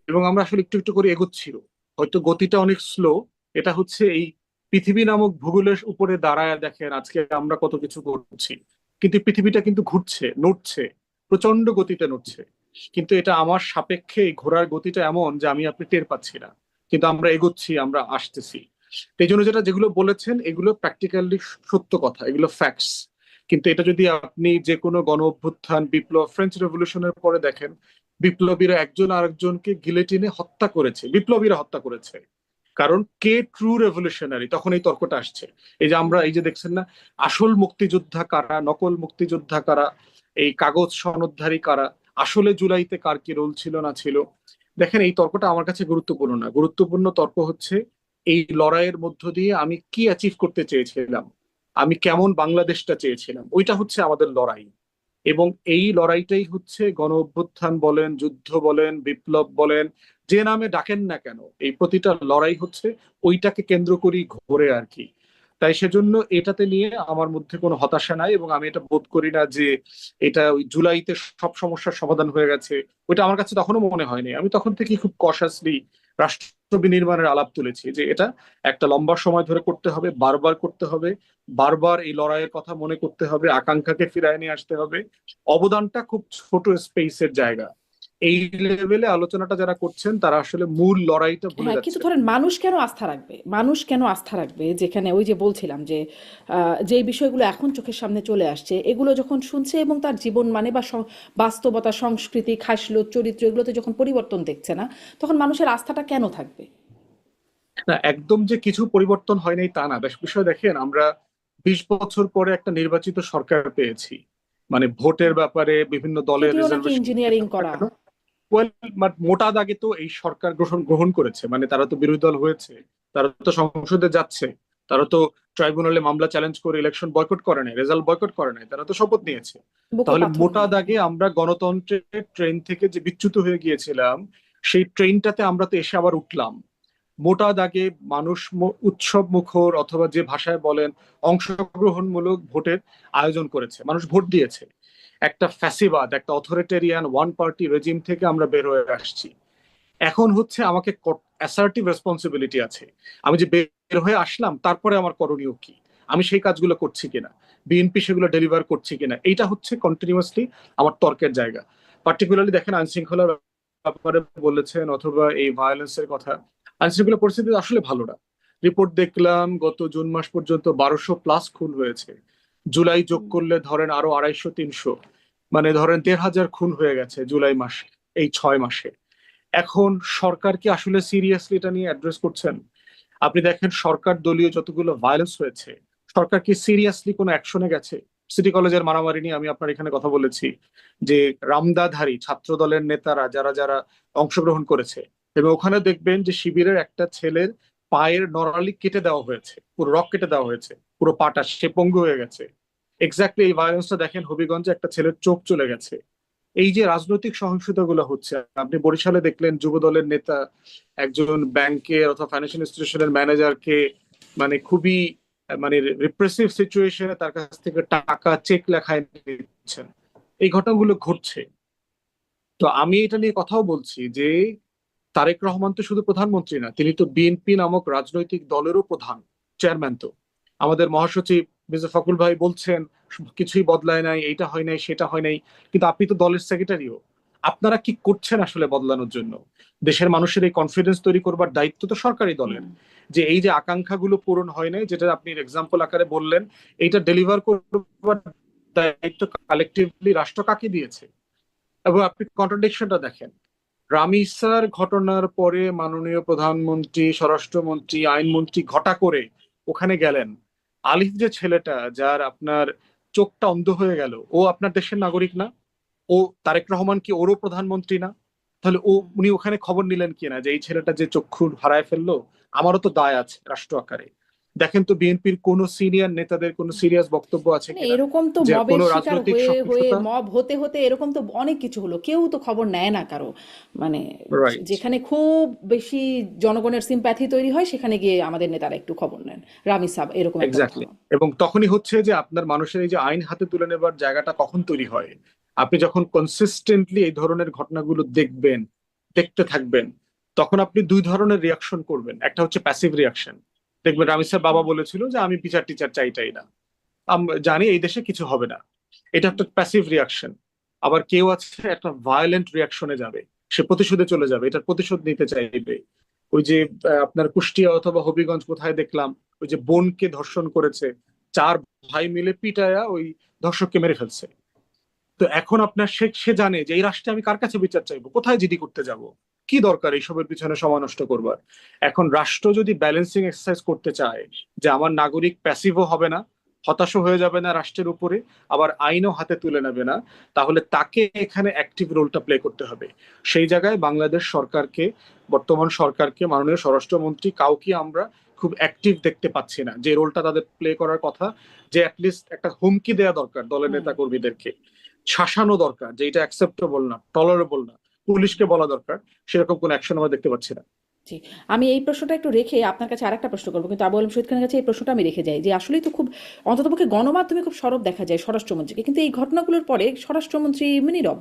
এবং আমরা আসলে একটু একটু করে এগোচ্ছিল, হয়তো গতিটা অনেক স্লো। এটা হচ্ছে এই পৃথিবী নামক ভূগোলের উপরে দাঁড়ায় দেখেন আজকে আমরা কত কিছু করছি, কিন্তু পৃথিবীটা কিন্তু ঘুরছে, নড়ছে, প্রচন্ড গতিতে নড়ছে। কিন্তু এটা আমার সাপেক্ষে এই ঘোরার গতিটা এমন যে আমি আপনি টের পাচ্ছি না, কিন্তু আমরা এগোচ্ছি, আমরা আসতেছি। তো এই জন্য যেগুলো বলেছেন এগুলো প্র্যাকটিক্যালি সত্য কথা, এগুলো ফ্যাক্টস। কিন্তু এটা যদি আপনি যে কোনো গণ অভ্যুত্থান, বিপ্লব, ফ্রেঞ্চ রেভলিউশনের পরে দেখেন, বিপ্লবীরা একজন আরেকজনকে গিলেটিনে হত্যা করেছে, বিপ্লবীরা হত্যা করেছে। কারণ কে ট্রু রেভলিউশনারি, তখন এই তর্কটা আসছে। এই যে আমরা এই যে দেখছেন না, আসল মুক্তিযোদ্ধা কারা, নকল মুক্তিযোদ্ধা কারা, এই কাগজ সনদধারী কারা, আসলে জুলাইতে কার কি রোল ছিল না ছিল। দেখেন এই তর্কটা আমার কাছে গুরুত্বপূর্ণ না, গুরুত্বপূর্ণ তর্ক হচ্ছে এই লড়াইয়ের মধ্য দিয়ে আমি কি অ্যাচিভ করতে চেয়েছিলাম, আমি কেমন বাংলাদেশটা চেয়েছিলাম, ওইটা হচ্ছে আমাদের লড়াই। এবং এই লড়াইটাই হচ্ছে গণ অভ্যুত্থান বলেন, যুদ্ধ বলেন, বিপ্লব বলেন, যে নামে ডাকেন না কেন, এই প্রতিটা লড়াই হচ্ছে ওইটাকে কেন্দ্র করেই ঘোরে আর কি। তাই সেজন্য এটাতে নিয়ে আমার মধ্যে কোনো হতাশা নাই, এবং আমি এটা বোধ করি না যে এটা ওই জুলাইতে সব সমস্যার সমাধান হয়ে গেছে। ওইটা আমার কাছে তখনও মনে হয়নি। আমি তখন থেকে খুব কশাসলি রাষ্ট্র বিনির্মাণের আলাপ তুলেছি যে এটা একটা লম্বা সময় ধরে করতে হবে, বারবার করতে হবে, বারবার এই লড়াইয়ের কথা মনে করতে হবে, আকাঙ্ক্ষাকে ফিরায় নিয়ে আসতে হবে। অবদানটা খুব ছোট স্পেসের জায়গা। এই লেভেলে আলোচনাটা যারা করছেন তারা আসলে মূল লড়াইটা ভুলে হ্যাঁ, কিন্তু যাচ্ছে। ধরেন মানুষ কেন আস্থা রাখবে, মানুষ কেন আস্থা রাখবে, যেখানে ওই যে বলছিলাম যে যে বিষয়গুলো এখন চোখের সামনে চলে আসছে এগুলো যখন শুনছে এবং তার জীবন মানে বা বাস্তবতা, সংস্কৃতি, খাসলত, চরিত্র এগুলোতে যখন পরিবর্তন দেখছে না, তখন মানুষের আস্থাটা কেন থাকবে? না, একদম যে কিছু পরিবর্তন হয় নাই তা না। বেশ বিষয় দেখেন, আমরা 20 বছর পরে একটা নির্বাচিত সরকার পেয়েছি, মানে ভোটের ব্যাপারে বিভিন্ন দলের যদিও নাকি রিজার্ভেশন ইঞ্জিনিয়ারিং করা। কেন, ওয়েল, বাট মোটা দাগে তো এই সরকার গ্রহণ করেছে, মানে তারা তো বিরোধী দল হয়েছে, তারা তো সংসদে যাচ্ছে, তারা তো ট্রাইব্যুনালে মামলা চ্যালেঞ্জ করে ইলেকশন বয়কট করে নাই, রেজাল্ট বয়কট করে নাই, তারা তো শপথ নিয়েছে। বুকে তাহলে পাথর মোটা দিয়ে। দাগে আমরা গণতন্ত্রের ট্রেন থেকে যে বিচ্যুত হয়ে গিয়েছিলাম, সেই ট্রেনটাতে আমরা তো এসে আবার উঠলাম। মোটা দাগে মানুষ উৎসব মুখর, অথবা যে ভাষায় বলেন অংশগ্রহণমূলক ভোটের আয়োজন করেছে, মানুষ ভোট দিয়েছে। একটা ফ্যাসিবাদ, একটা অথরিটেরিয়ান ওয়ান পার্টি রেজিম থেকে আমরা বের হয়ে আসছি। এখন হচ্ছে আমাকে অ্যাসার্টিভ রেসপন্সিবিলিটি আছে, আমি যে বের হয়ে আসলাম তারপরে আমার করণীয় কি, আমি সেই কাজগুলো করছি কিনা, বিএনপি সেগুলো ডেলিভার করছি কিনা, এইটা হচ্ছে কন্টিনিউয়াসলি আমার তর্কের জায়গা। পার্টিকুলারলি দেখেন আইন শৃঙ্খলার ব্যাপারে বলেছেন, অথবা এই ভায়োলেন্সের কথা, আইন শৃঙ্খলা পরিস্থিতি আসলে ভালো না। রিপোর্ট দেখলাম গত জুন মাস পর্যন্ত 1200+ খুন হয়েছে, জুলাই যোগ করলে ধরেন আরো 250-300, মানে ধরেন 1500 খুন হয়ে গেছে জুলাই মাস, এই 6 মাসে। এখন সরকার কি আসলে সিরিয়াসলি এটা নিয়ে অ্যাড্রেস করছেন? আপনি দেখেন সরকার দলীয় যতগুলো ভায়োলেন্স হয়েছে, সরকার কি সিরিয়াসলি কোনো অ্যাকশনে গেছে? সিটি কলেজের মারামারি নিয়ে আমি আপনার এখানে কথা বলেছি, যে রামদাধারী ছাত্র দলের নেতারা যারা যারা অংশগ্রহণ করেছে, এবং ওখানে দেখবেন যে শিবিরের একটা ছেলের পায়ের নড়ালি কেটে দেওয়া হয়েছে, পুরো রক কেটে দেওয়া হয়েছে, পুরো পাটা সে পঙ্গু হয়ে গেছে। এক্স্যাক্টলি এই ভায়োলেন্সটা দেখেন হবিগঞ্জে একটা ছেলের চোখ চলে গেছে। এই যে রাজনৈতিক সহিংসতা গুলো হচ্ছে, আপনি বরিশালে দেখলেন যুব দলের নেতা একজন ব্যাংকের অথবা ফাইন্যান্সিয়াল ইনস্টিটিউশনের ম্যানেজারকে মানে খুবই মানে রিপ্রেসিভ সিচুয়েশনে তার কাছ থেকে টাকা চেক লেখায় নিচ্ছেন। এই ঘটনাগুলো ঘটছে। তো আমি এটা নিয়ে কথাও বলছি যে তারেক রহমান তো শুধু প্রধানমন্ত্রী না, তিনি তো বিএনপি নামক রাজনৈতিক দলেরও প্রধান, চেয়ারম্যান। তো আমাদের মহাসচিব মির্জা ফখরুল ভাই বলছেন কিছুই বদলায় নাই, এইটা হয় নাই, সেটা হয় নাই, কিন্তু আপনি তো দলের সেক্রেটারিও। আপনারা কি করছেন আসলে বদলানোর জন্য? দেশের মানুষের এই কনফিডেন্স তৈরি করবার দায়িত্ব তো সরকারি দলের। যে এই যে আকাঙ্ক্ষাগুলো পূরণ হয় নাই, যেটা আপনি এক্সাম্পল আকারে বললেন, এইটা ডেলিভার করবার দায়িত্ব কালেকটিভলি রাষ্ট্র কাকে দিয়েছে? এবং আপনি কন্ট্রাডিকশনটা দেখেন, রামিসার ঘটনার পরে মাননীয় প্রধানমন্ত্রী, স্বরাষ্ট্রমন্ত্রী, আইনমন্ত্রী ঘটা করে ওখানে গেলেন। আলিফ যে ছেলেটা যার আপনার চোখটা অন্ধ হয়ে গেল, ও আপনার দেশের নাগরিক না? ও তারেক রহমান কি ওরও প্রধানমন্ত্রী না? তাহলে উনি ওখানে খবর নিলেন কিনা যে এই ছেলেটা যে চক্ষু হারায় ফেললো, আমারও তো দায় আছে রাষ্ট্র আকারে। দেখেন তো বিএনপির কোন সিনিয়র নেতাদের কোনো সিরিয়াস বক্তব্য আছে মানে কিনা এরকম তো যে মবের কোনো শিকার রাজনৈতিক হয়ে হয়ে সহিংসতা। মব হতে হতে এরকম তো অনেক কিছু হলো, কেউ তো খবর নেয় না কারো। মানে রাইট, যেখানে খুব বেশি জনগণের সিম্প্যাথি তৈরি হয় সেখানে গিয়ে আমাদের নেতারা একটু খবর নেন, রামি সাহেব এরকম একটা এক্স্যাক্টলি। উদাহরণ। এবং তখনই হচ্ছে যে আপনার মানুষের এই যে আইন হাতে তুলে নেবার জায়গাটা কখন তৈরি হয়, আপনি যখন কনসিস্টেন্টলি এই ধরনের ঘটনাগুলো দেখবেন, দেখতে থাকবেন, তখন আপনি দুই ধরনের রিয়াকশন করবেন। একটা হচ্ছে প্যাসিভ রিয়াকশন। দেখবেন রামিজ সাহেব বাবা বলেছিল যে আমি বিচার টিচার চাই না, আমরা জানি এই দেশে কিছু হবে না, এটা একটা প্যাসিভ রিয়াকশন। আবার কেউ আছে একটা ভায়োলেন্ট রিয়াকশনে যাবে, সে প্রতিশোধে চলে যাবে, এটার প্রতিশোধ নিতে চাইবে। ওই যে আপনার কুষ্টিয়া অথবা হবিগঞ্জ কোথায় দেখলাম, ওই যে বোনকে ধর্ষণ করেছে, 4 ভাই মিলে পিটায়া ওই ধর্ষককে মেরে ফেলছে। তো এখন আপনার সে সে জানে যে এই রাষ্ট্রে আমি কার কাছে বিচার চাইবো, কোথায় জিডি করতে যাব, কি দরকার এইসবের পিছনে সময় নষ্ট করবার। এখন রাষ্ট্র যদি ব্যালেন্সিং এক্সারসাইজ করতে চায় যে আমার নাগরিক প্যাসিভও হবে না, হতাশও হয়ে যাবে না রাষ্ট্রের উপরে, আবার আইনও হাতে তুলে নেবে না, তাহলে তাকে এখানে অ্যাক্টিভ রোলটা প্লে করতে হবে। সেই জায়গায় বাংলাদেশ সরকারকে, বর্তমান সরকারকে, মাননীয় স্বরাষ্ট্রমন্ত্রী, কাউকে আমরা খুব অ্যাক্টিভ দেখতে পাচ্ছি না যে রোলটা তাদের প্লে করার কথা। যে অ্যাটলিস্ট একটা হুমকি দেওয়া দরকার দলের হুম। নেতা কর্মীদেরকে, শাসানো দরকার যে এটা অ্যাকসেপ্টেবল না, টলারেবল না, পুলিশকে বলা দরকার। সেরকম কোন অ্যাকশন আমরা দেখতে পাচ্ছি না। জি, আমি এই প্রশ্নটা একটু রেখে আপনার কাছে আরেকটা প্রশ্ন করবো, কিন্তু আবু আলম শহীদ খানের কাছে এই প্রশ্নটা আমি রেখে যাই যে আসলেই তো খুব, অন্ততপক্ষে গণমাধ্যমে খুব সরব দেখা যায় স্বরাষ্ট্রমন্ত্রীকে, কিন্তু এই ঘটনাগুলোর পরে স্বরাষ্ট্রমন্ত্রী এমনি রব,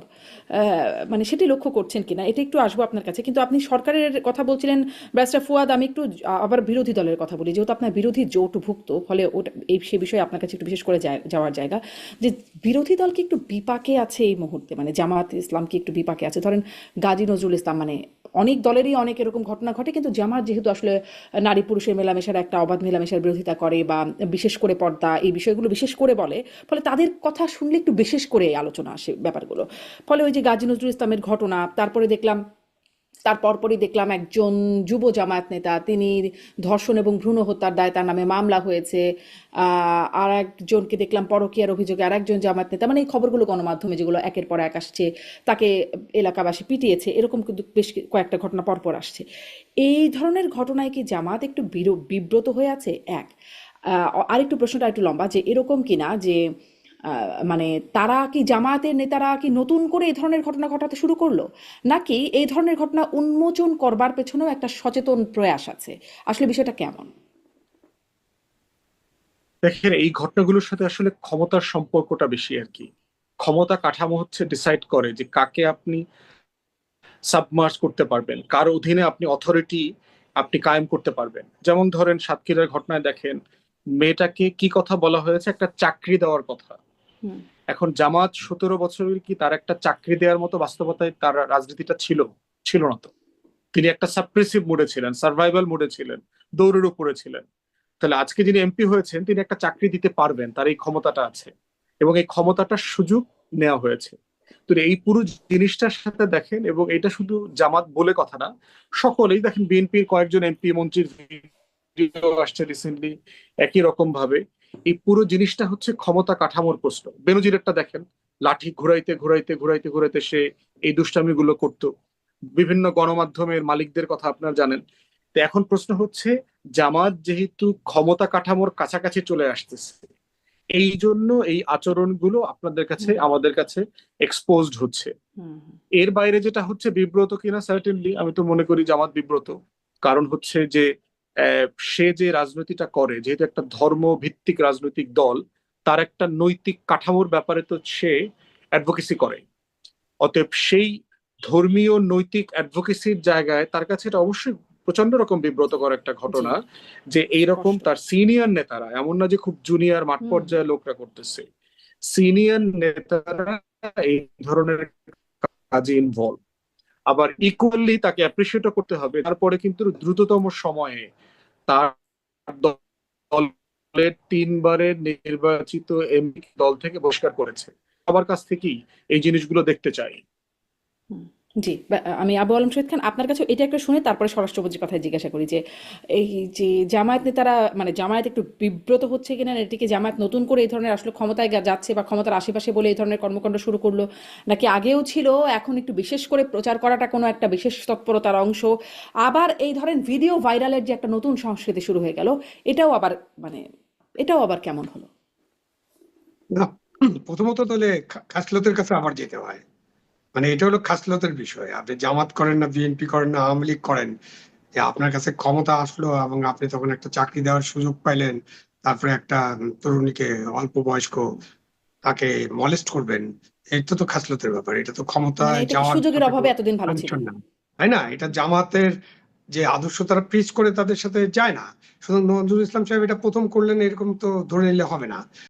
মানে সেটি লক্ষ্য করছেন কিনা এটা একটু আসবো আপনার কাছে। কিন্তু আপনি সরকারের কথা বলছিলেন ব্যারিস্টার ফুয়াদ, আমি একটু আবার বিরোধী দলের কথা বলি, যেহেতু আপনার বিরোধী জোটভুক্ত, ফলে ওটা এই সে বিষয়ে আপনার কাছে একটু বিশেষ করে যাওয়ার জায়গা, যে বিরোধী দল কি একটু বিপাকে আছে এই মুহূর্তে, মানে জামাত ইসলাম কি একটু বিপাকে আছে? ধরেন গাজী নজরুল ইসলাম, মানে অনেক দলেরই অনেক এরকম ঘটনা ঘটে, কিন্তু জামাত যেহেতু আসলে নারী পুরুষের মেলামেশার একটা অবাধ মেলামেশার বিরোধিতা করে, বা বিশেষ করে পর্দা এই বিষয়গুলো বিশেষ করে বলে, ফলে তাদের কথা শুনলে একটু বিশেষ করে এই আলোচনা আসে ব্যাপারগুলো। ফলে ওই যে গাজী নজরুল ইসলামের ঘটনা, তারপরে দেখলাম, তার পরপরই দেখলাম একজন যুব জামায়াত নেতা, তিনি ধর্ষণ এবং ভ্রূণ হত্যার দায়ে তার নামে মামলা হয়েছে। আর একজনকে দেখলাম পরকীয়ার অভিযোগে আর একজন জামায়াত নেতা, মানে এই খবরগুলো গণমাধ্যমে যেগুলো একের পর এক আসছে, তাকে এলাকাবাসী পিটিয়েছে, এরকম কিন্তু বেশ কয়েকটা ঘটনা পরপর আসছে। এই ধরনের ঘটনায় কি জামাত একটু বিব্রত হয়ে আছে? এক, আরেকটু প্রশ্নটা একটু লম্বা, যে এরকম কিনা যে মানে তারা কি, জামায়াতের নেতারা কি নতুন করে এই ধরনের ঘটনা ঘটাতে শুরু করলো, নাকি এই ধরনের ঘটনা উন্মোচন করবার পেছনেও একটা সচেতন প্রয়াস আছে? আসলে বিষয়টা কেমন? দেখেন, এই ঘটনাগুলোর সাথে আসলে ক্ষমতার সম্পর্কটা বেশি আর কি। ক্ষমতা কাঠামো হচ্ছে ডিসাইড করে যে কাকে আপনি সাবমার্জ করতে পারবেন, কার অধীনে আপনি অথরিটি আপনি কায়েম করতে পারবেন। যেমন ধরেন সাতক্ষীরার ঘটনায় দেখেন, মেয়েটাকে কি কথা বলা হয়েছে, একটা চাকরি দেওয়ার কথা। হুম। এখন জামাত 17 বছরের কি তার একটা চাকরি দেওয়ার মতো বাস্তবতায় তার রাজনীতিটা ছিল? ছিল না তো। তিনি একটা সাপ্রেসিভ মুডে ছিলেন, সার্ভাইভাল মুডে ছিলেন, দৌড়ের উপরে ছিলেন। তাহলে আজকে যিনি এমপি হয়েছেন তিনি একটা চাকরি দিতে পারবেন, তার এই ক্ষমতাটা আছে, এবং এই ক্ষমতাটার সুযোগ নেওয়া হয়েছে। তো এই পুরো জিনিসটার সাথে দেখেন, এবং এটা শুধু জামাত বলে কথা না, সকলেই দেখেন, বিএনপির কয়েকজন এমপি মন্ত্রীর ভিডিও আসছে রিসেন্টলি একই রকম ভাবে। এই পুরো জিনিসটা হচ্ছে ক্ষমতা কাঠামোর প্রশ্ন। বেনজিরেরটা দেখেন, লাঠি ঘুরাইতে ঘুরাইতে ঘুরাইতে ঘুরাইতে সে এই দুষ্টামিগুলো করতো। বিভিন্ন গণমাধ্যমের মালিকদের কথা আপনারা জানেন। তো এখন প্রশ্ন হচ্ছে, জামাত যেহেতু ক্ষমতা কাঠামোর কাছাকাছি চলে আসতেছে, এই জন্য এই আচরণগুলো আপনাদের কাছে, হুম। আমাদের কাছে এক্সপোজড হচ্ছে। হুম। এর বাইরে যেটা হচ্ছে বিব্রত কিনা, সার্টেনলি আমি তো মনে করি জামাত বিব্রত। কারণ হচ্ছে যে সে যে রাজনীতিটা করে, যেহেতু একটা ধর্ম ভিত্তিক রাজনৈতিক দল, তার একটা নৈতিক কাঠামোর ব্যাপারে তো সে অ্যাডভোকেসি করে। অতএব সেই ধর্মীয় নৈতিক অ্যাডভোকেসির জায়গায় তার কাছে এটা অবশ্যই প্রচন্ড রকম বিব্রতকর একটা জি, ঘটনা যে এইরকম স্পষ্ট। তার সিনিয়র নেতারা, এমন না যে খুব জুনিয়র মাঠ হুম। পর্যায়ে লোকরা করতেছে, সিনিয়র নেতারা এই ধরনের কাজে ইনভলভ। আবার ইকুয়ালি তাকে অ্যাপ্রিসিয়েটও করতে হবে। তারপরে কিন্তু দ্রুততম সময়ে তার দলের 3বারের নির্বাচিত এমপি দল থেকে বহিষ্কার করেছে। সবার কাছ থেকেই এই জিনিসগুলো দেখতে চাই। হুম। জি, আমি আবু আলম শহীদ খান, আপনার কাছে এটা একটা শুনে তারপরে স্বরাষ্ট্রমন্ত্রীর কথা জিজ্ঞাসা করি যে এই যে জামায়াত নেতারা মানে জামায়াত একটু বিব্রত হচ্ছে কিনা, এটিকে জামায়াত নতুন করে এই ধরনের আসলে ক্ষমতায় যাচ্ছে বা ক্ষমতার আশেপাশে বলে এই ধরনের কর্মকাণ্ড শুরু করলো, নাকি আগেও ছিল এখন একটু বিশেষ করে প্রচার করাটা কোনো একটা বিশেষ তৎপরতার অংশ, আবার এই ধরেন ভিডিও ভাইরালের যে একটা নতুন সংস্কৃতি শুরু হয়ে গেল, এটাও আবার মানে এটাও আবার কেমন হলো? না, প্রথমত তাহলে খাসলতের কাছে আবার যেতে হয়। মানে এটা হলো খাসলতের বিষয়। আপনি জামাত করেন না, বিএনপি করেন না, আওয়ামী লীগ করেন, যে আপনার কাছে ক্ষমতা আসলো এবং আপনি তখন একটা চাকরি দেওয়ার সুযোগ পাইলেন, তারপরে একটা তরুণীকে, অল্প বয়স্ক, তাকে মলেস্ট করবেন, এটা তো খাসলতের ব্যাপার। এটা তো মানে ক্ষমতায় এটা কি যাওয়ার সুযোগের সাথে অভাবে কোনো এতদিন ভালো ছিল? কানেকশন না, তাই না? এটা জামাতের যে আদর্শ তারা প্রিচ করে তাদের সাথে যায় না। শুধু নজরুল ইসলাম সাহেব এটা প্রথম করলেন এরকম তো ধরে নিলে হবে না।